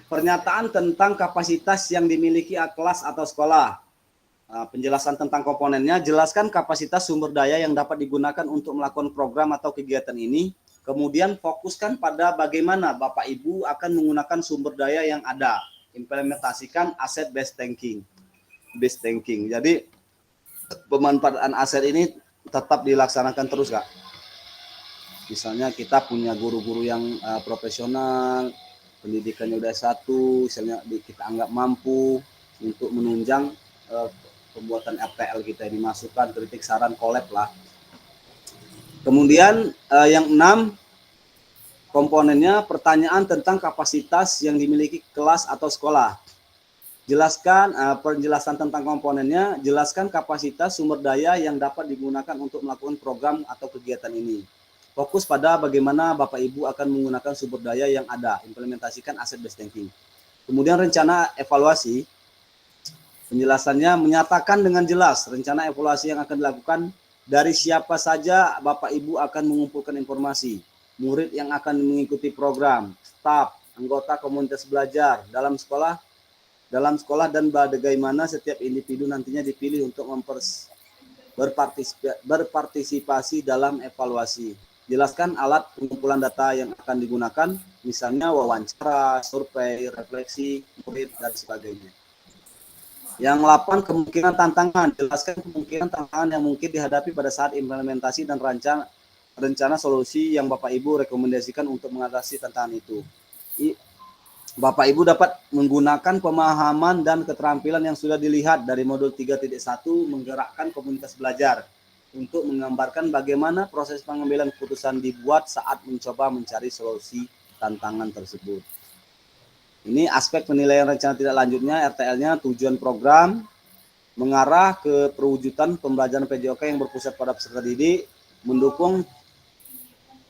Pernyataan tentang kapasitas yang dimiliki kelas atau sekolah. Penjelasan tentang komponennya, jelaskan kapasitas sumber daya yang dapat digunakan untuk melakukan program atau kegiatan ini. Kemudian fokuskan pada bagaimana Bapak Ibu akan menggunakan sumber daya yang ada. Implementasikan asset based thinking. Jadi pemanfaatan aset ini tetap dilaksanakan terus Kak. Misalnya kita punya guru-guru yang profesional, pendidikannya udah S1, misalnya kita anggap mampu untuk menunjang pembuatan RTL kita ini, masukan, kritik, saran, collab lah. Kemudian yang 6, komponennya pertanyaan tentang kapasitas yang dimiliki kelas atau sekolah. Jelaskan penjelasan tentang komponennya, jelaskan kapasitas sumber daya yang dapat digunakan untuk melakukan program atau kegiatan ini. Fokus pada bagaimana Bapak Ibu akan menggunakan sumber daya yang ada, implementasikan asset based thinking. Kemudian rencana evaluasi, penjelasannya menyatakan dengan jelas rencana evaluasi yang akan dilakukan, dari siapa saja Bapak Ibu akan mengumpulkan informasi, murid yang akan mengikuti program, staf, anggota komunitas belajar dalam sekolah dan bagaimana setiap individu nantinya dipilih untuk berpartisipasi dalam evaluasi. Jelaskan alat pengumpulan data yang akan digunakan, misalnya wawancara, survei, refleksi, murid, dan sebagainya. Yang 8, kemungkinan tantangan. Jelaskan kemungkinan tantangan yang mungkin dihadapi pada saat implementasi dan rencana solusi yang Bapak Ibu rekomendasikan untuk mengatasi tantangan itu. Bapak Ibu dapat menggunakan pemahaman dan keterampilan yang sudah dilihat dari modul 3.1 menggerakkan komunitas belajar untuk menggambarkan bagaimana proses pengambilan keputusan dibuat saat mencoba mencari solusi tantangan tersebut. Ini aspek penilaian rencana tidak lanjutnya, RTL-nya, tujuan program, mengarah ke perwujudan pembelajaran PJOK yang berpusat pada peserta didik, mendukung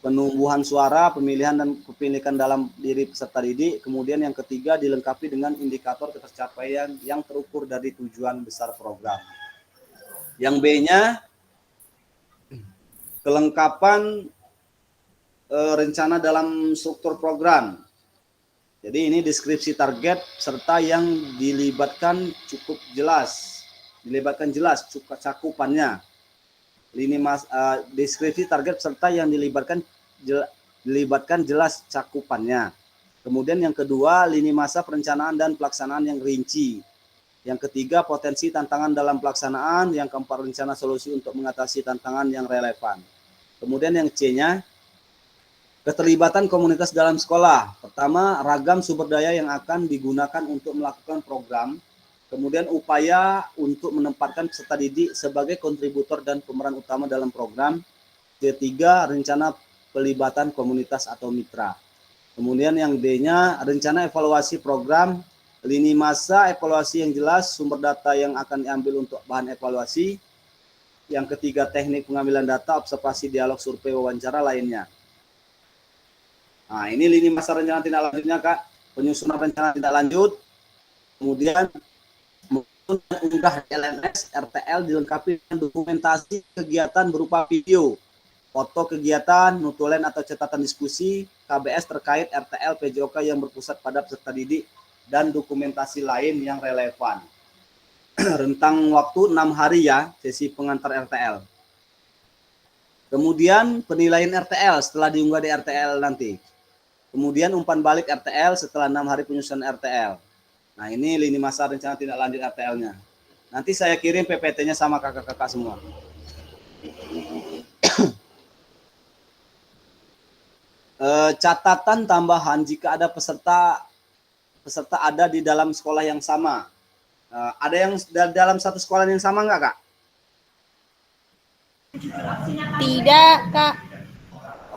penumbuhan suara, pemilihan dan kepemilikan dalam diri peserta didik. Kemudian yang ketiga dilengkapi dengan indikator ketercapaian yang terukur dari tujuan besar program. Yang B-nya kelengkapan rencana dalam struktur program. Jadi ini deskripsi target serta yang dilibatkan cukup jelas, cakupannya. Deskripsi target serta yang dilibatkan jelas cakupannya. Kemudian yang kedua, lini masa perencanaan dan pelaksanaan yang rinci. Yang ketiga, potensi tantangan dalam pelaksanaan. Yang keempat, rencana solusi untuk mengatasi tantangan yang relevan. Kemudian yang C-nya, keterlibatan komunitas dalam sekolah. Pertama, ragam sumber daya yang akan digunakan untuk melakukan program. Kemudian upaya untuk menempatkan peserta didik sebagai kontributor dan pemeran utama dalam program. Ketiga, rencana pelibatan komunitas atau mitra. Kemudian yang D-nya, rencana evaluasi program, lini masa evaluasi yang jelas, sumber data yang akan diambil untuk bahan evaluasi. Yang ketiga, teknik pengambilan data, observasi, dialog, survei, wawancara lainnya. Nah, ini lini masa rencana tindak lanjutnya, Kak. Penyusunan rencana tindak lanjut. Kemudian unggah LMS, RTL dilengkapi dengan dokumentasi kegiatan berupa video, foto kegiatan, notulen atau catatan diskusi, KBS terkait RTL PJOK yang berpusat pada peserta didik, dan dokumentasi lain yang relevan. Rentang waktu 6 hari ya, sesi pengantar RTL. Kemudian penilaian RTL setelah diunggah di RTL nanti. Kemudian umpan balik RTL setelah 6 hari penyusunan RTL. Nah, ini lini masa rencana tindak lanjut RTL-nya. Nanti saya kirim PPT-nya sama kakak-kakak semua. Catatan tambahan jika ada peserta ada di dalam sekolah yang sama. Ada yang dalam satu sekolah yang sama nggak, Kak? Tidak, Kak.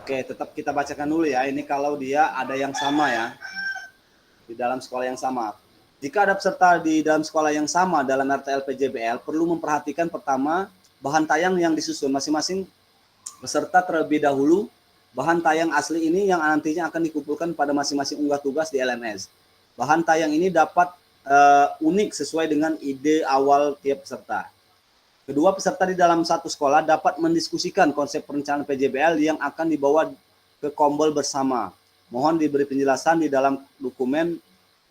Oke, tetap kita bacakan dulu ya. Ini kalau dia ada yang sama ya. Di dalam sekolah yang sama. Jika ada peserta di dalam sekolah yang sama dalam RTL PJBL, perlu memperhatikan pertama, bahan tayang yang disusun. Masing-masing peserta terlebih dahulu, bahan tayang asli ini yang nantinya akan dikumpulkan pada masing-masing unggah tugas di LMS. Bahan tayang ini dapat unik sesuai dengan ide awal tiap peserta. Kedua, peserta di dalam satu sekolah dapat mendiskusikan konsep perencanaan PJBL yang akan dibawa ke Kombel bersama. Mohon diberi penjelasan di dalam dokumen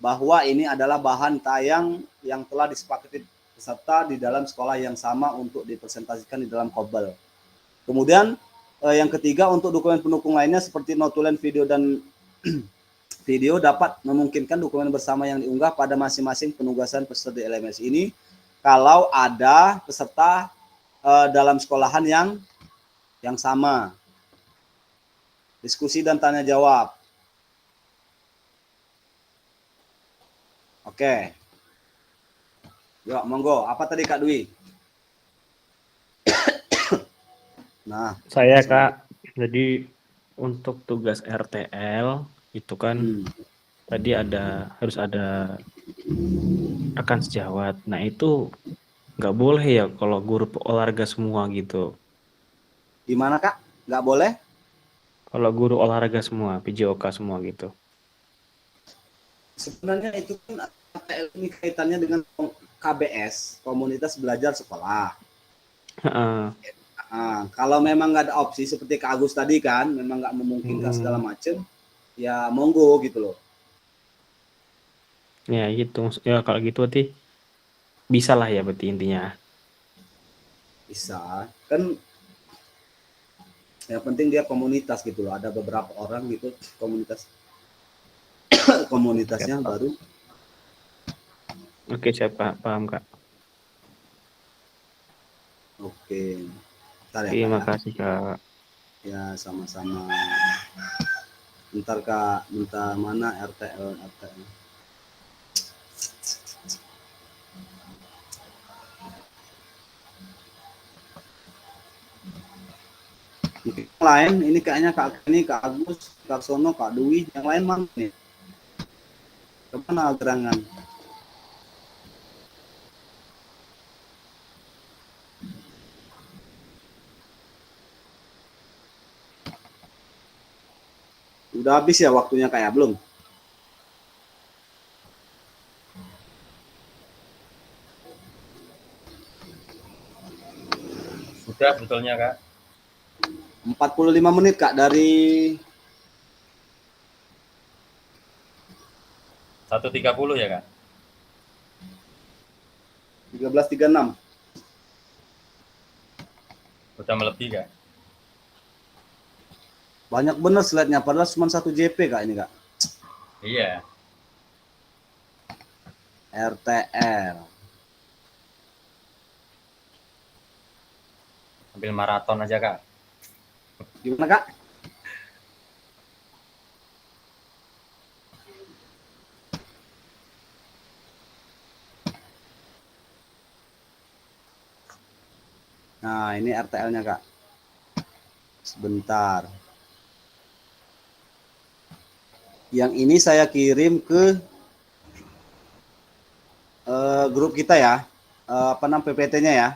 bahwa ini adalah bahan tayang yang telah disepakati peserta di dalam sekolah yang sama untuk dipresentasikan di dalam Kombel. Kemudian yang ketiga, untuk dokumen pendukung lainnya seperti notulen, video, dan video dapat memungkinkan dokumen bersama yang diunggah pada masing-masing penugasan peserta di LMS ini kalau ada peserta dalam sekolahan yang sama. Diskusi dan tanya jawab. Oke. Yuk, monggo. Apa tadi Kak Dwi? Nah, Saya Kak, jadi untuk tugas RTL itu kan tadi harus ada rekan sejawat. Nah itu nggak boleh ya kalau guru olahraga semua gitu. Gimana Kak? Nggak boleh? Kalau guru olahraga semua, PJOK semua gitu. Sebenarnya itu kan RTL ini kaitannya dengan KBS, Komunitas Belajar Sekolah. Heeh. Kalau memang nggak ada opsi seperti Kak Agus tadi kan, memang nggak memungkinkan segala macam, ya monggo gitu loh. Ya gitu. Ya kalau gitu berarti bisa lah ya berarti intinya. Bisa. Kan yang penting dia komunitas gitu loh. Ada beberapa orang gitu komunitasnya baru. Oke, saya paham Kak. Oke. Ntar ya, Terima Kak, kasih Kak. ya sama-sama. Ntar Kak, minta mana RTL. Mungkin yang lain ini kayaknya Kak Agus, Kak Sono, Kak Dwi, yang lain mana nih? Kemana gerangan? Udah habis ya waktunya kayak belum? Sudah sebetulnya Kak. 45 menit Kak dari 1.30 ya Kak. 13.36. Udah melebihi Kak. Banyak bener slide-nya, padahal cuma 1 JP Kak ini Kak. Iya. RTL. Ambil maraton aja Kak. Gimana Kak? Nah, ini RTL-nya Kak. Sebentar. Yang ini saya kirim ke grup kita ya. Apa nama PPT-nya ya?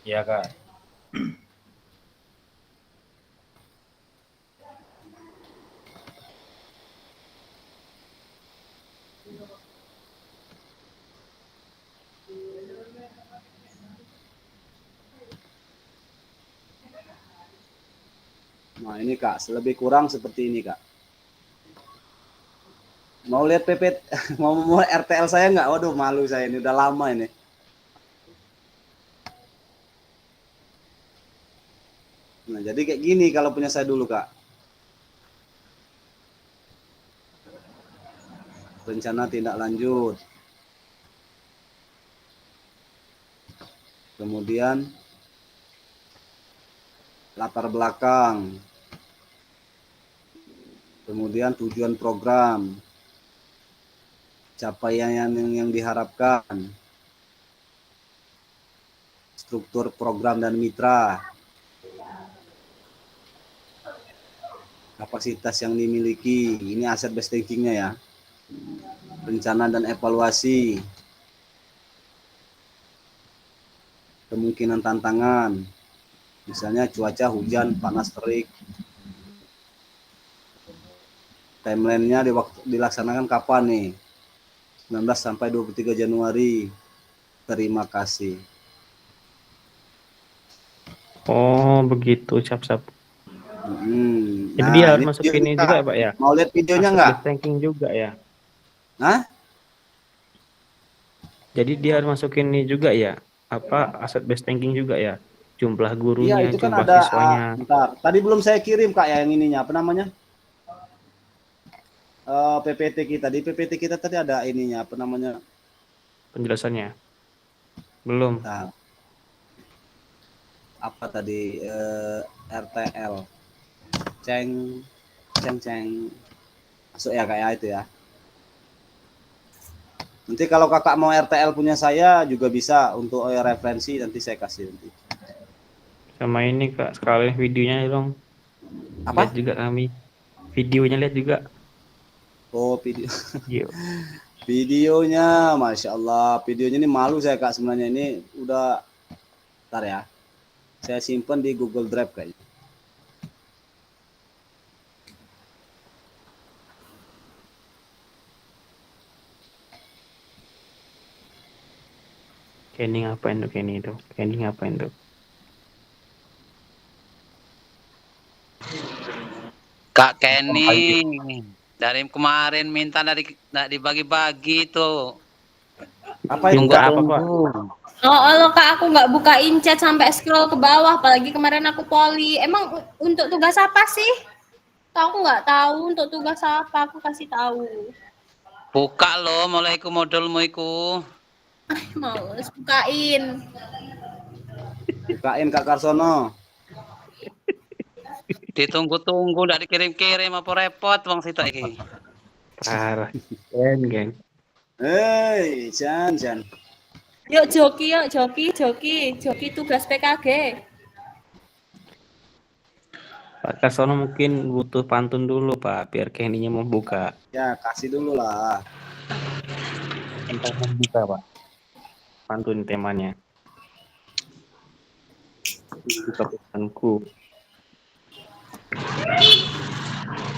Iya Kak. Nah, ini Kak, lebih kurang seperti ini Kak. Mau lihat PPT, mau RTL saya nggak? Waduh, malu saya ini, udah lama ini. Nah, jadi kayak gini kalau punya saya dulu Kak. Rencana tindak lanjut. Kemudian latar belakang. Kemudian tujuan program. Capaian yang diharapkan. Struktur program dan mitra. Kapasitas yang dimiliki. Ini aset based thinking-nya ya. Rencana dan evaluasi. Kemungkinan tantangan. Misalnya cuaca hujan, panas, terik. Timeline-nya dilaksanakan kapan nih? 19 sampai 23 Januari. Terima kasih. Oh begitu, siap. Jadi Nah, dia harus ini masuk ini juga ya Pak ya? Mau lihat videonya nggak? Asset banking juga ya? Hah? Jadi dia harus masukin ini juga ya? Apa aset based banking juga ya? Jumlah Iya, gurunya, itu kan jumlah ada. siswanya. Bentar. Tadi belum saya kirim Kak ya yang ininya. Apa namanya? PPT kita. Di PPT kita tadi ada ininya. Apa namanya? Penjelasannya. Belum. Nah, apa tadi? RTL. Ceng. Masuk ya kayak itu ya. Nanti kalau kakak mau RTL punya saya juga bisa untuk referensi, nanti saya kasih nanti. Sama ini Kak, sekalian videonya dong. Apa? Lihat juga kami. Videonya lihat juga. Oh, video. Video. Videonya, Masya Allah. Videonya ini malu saya Kak sebenarnya. Ini udah, ntar ya. Saya simpan di Google Drive kayaknya. Kenny ngapain tuh Kenny itu? Kenny ngapain tuh? Kak Kenny dari kemarin minta nggak dibagi-bagi tuh. Apa itu Minta Kak? apa Pak? Oh, Allah Kak, aku nggak bukain chat sampai scroll ke bawah, apalagi kemarin aku poli. Emang untuk tugas apa sih? Aku nggak tahu untuk tugas apa, aku kasih tahu. Buka loh, mulai iku modulmu iku. Males bukain. Bukain Kak Karsono. Ditunggu-tunggu nggak dikirim-kirim apa repot wong sitok iki. Parah. Geng. Hei, Jan. Yuk joki tugas PKG. Pak Karsono mungkin butuh pantun dulu Pak, biar Kenny-nya mau buka. Ya, kasih dulu lah. Entah mau buka Pak. Pantun temanya. Itu keputusanku.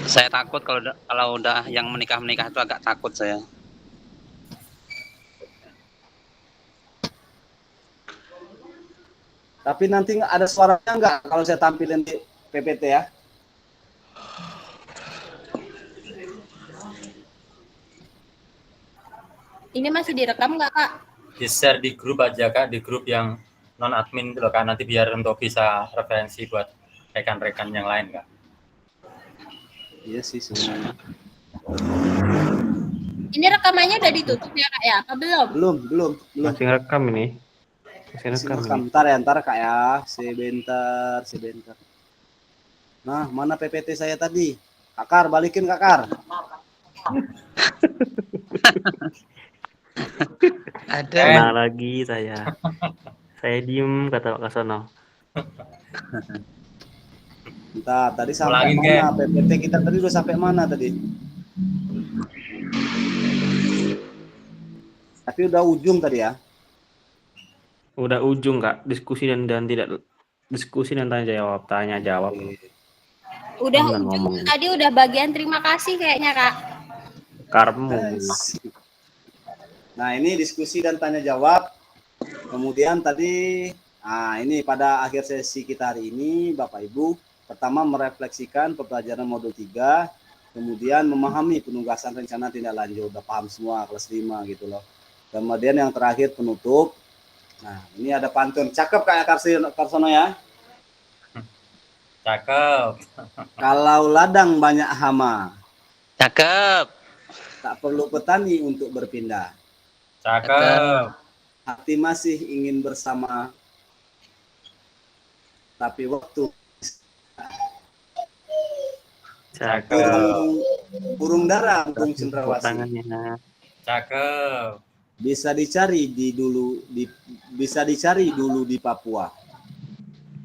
Saya takut kalau udah yang menikah itu agak takut saya. Tapi nanti ada suaranya nggak kalau saya tampilin di PPT ya? Ini masih direkam nggak Kak? Di-share di grup aja Kak, di grup yang non admin itu loh Kak, nanti biar untuk bisa referensi buat rekan-rekan yang lain Kak. Iya sih semuanya. Ini rekamannya udah ditutup ya Kak ya? Apa belum? Belum. Masih rekam ini. Masih rekam ini. Ntar Kak ya. Sebentar. Nah, mana PPT saya tadi? Kakar, balikin Kakar. Ada. Nah lagi saya. Saya diem kata Pak Karsono. Bentar, tadi sampai Ulangin, mana? PPT kita tadi udah sampai mana tadi? Tapi udah ujung tadi ya. Udah ujung Kak, diskusi dan tidak diskusi dan tanya jawab. Udah Jangan ujung, ngomong. tadi udah bagian terima kasih kayaknya Kak. Karmu. Nah, ini diskusi dan tanya jawab. Kemudian tadi, ini pada akhir sesi kita hari ini, Bapak Ibu, pertama merefleksikan pembelajaran modul 3, kemudian memahami penugasan rencana tindak lanjut, udah paham semua kelas 5 gitu loh. Kemudian yang terakhir penutup. Nah, ini ada pantun. Cakep kayak Karsono ya. Cakep. Kalau ladang banyak hama, Cakep. tak perlu petani untuk berpindah. Cakep. Hati masih ingin bersama, tapi waktu Cakep. burung dara, burung cendrawasih. Tangannya. Cakep. Bisa dicari dulu di Papua.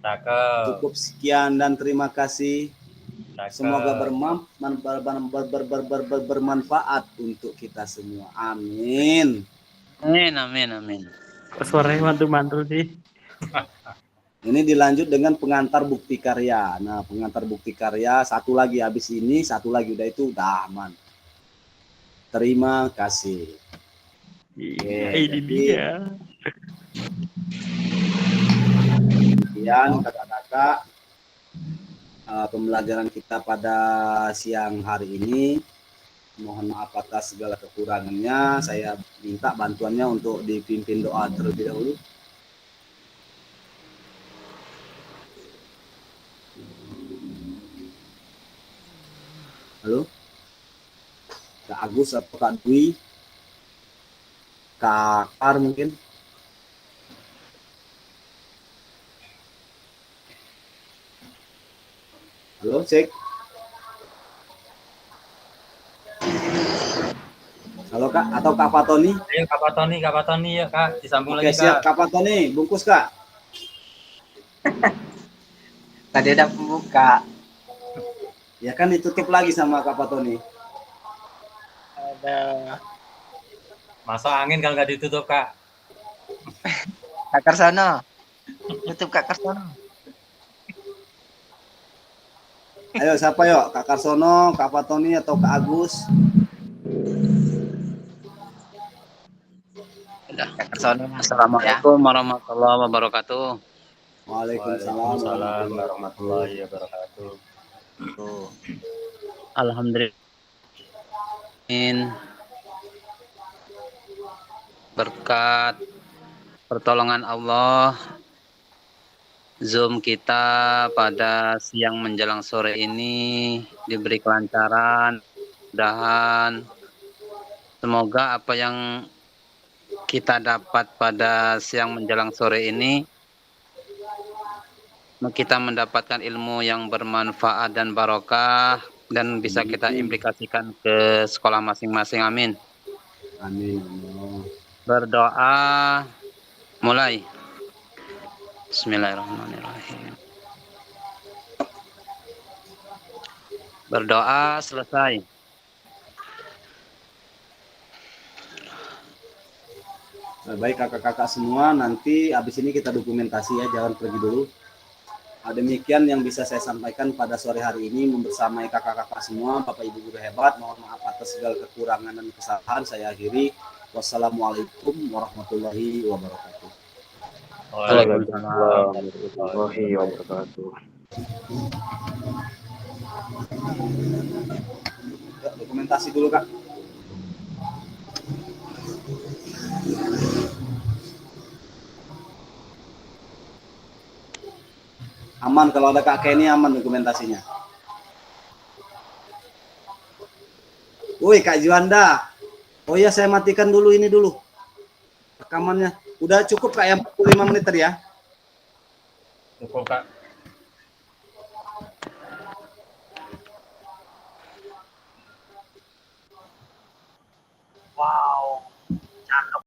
Cakep. Cukup sekian dan terima kasih. Cakep. Semoga bermanfaat untuk kita semua. Amin. Amin. Kok suaranya mantul-mantul sih? Ini dilanjut dengan pengantar bukti karya. Nah, pengantar bukti karya satu lagi habis ini, satu lagi udah itu udah aman. Terima kasih. Ini dia. Sekian kakak-kakak pembelajaran kita pada siang hari ini. Mohon maaf atas segala kekurangannya. Saya minta bantuannya untuk dipimpin doa terlebih dahulu. Halo, Kak Agus atau Kak Dwi, Kak Ar mungkin. Halo, cek. Halo Kak, atau Kak Fatoni? Ayo Kak Patoni ya Kak, disambung Oke, lagi siap Kak. Kak Fatoni, bungkus Kak. Tadi ada pembuka. Ya kan ditutup lagi sama Kak Patoni. Ada Masuk angin kalau nggak ditutup, Kak. Kak Karsono. Tutup Kak Karsono. Ayo siapa yuk? Kak Karsono, Kak Patoni atau Kak Agus? Udah. Kak Karsono. Ya. Assalamualaikum warahmatullahi wabarakatuh. Waalaikumsalam Waalaikumsalam warahmatullahi wabarakatuh. Tuh. Alhamdulillah. Berkat pertolongan Allah, Zoom kita pada siang menjelang sore ini diberi kelancaran. Mudah-mudahan semoga apa yang kita dapat pada siang menjelang sore ini kita mendapatkan ilmu yang bermanfaat dan barokah dan bisa kita implikasikan ke sekolah masing-masing. Amin. Amin. Berdoa mulai. Bismillahirrahmanirrahim. Berdoa selesai. Baik kakak-kakak semua, nanti habis ini kita dokumentasi ya, jangan pergi dulu. Demikian yang bisa saya sampaikan pada sore hari ini membersamai kakak-kakak semua, Bapak Ibu guru hebat. Mohon maaf atas segala kekurangan dan kesalahan. Saya akhiri. Wassalamualaikum warahmatullahi wabarakatuh. Waalaikumsalam. Warahmatullahi wabarakatuh. Ya, dokumentasi dulu Kak. Aman, kalau ada Kak Kenny aman dokumentasinya. Woi Kak Juanda. Oh ya, saya matikan dulu ini dulu. Rekamannya. Udah cukup Kak ya 45 menit tadi ya. Cukup, Kak. Wow. Cakep.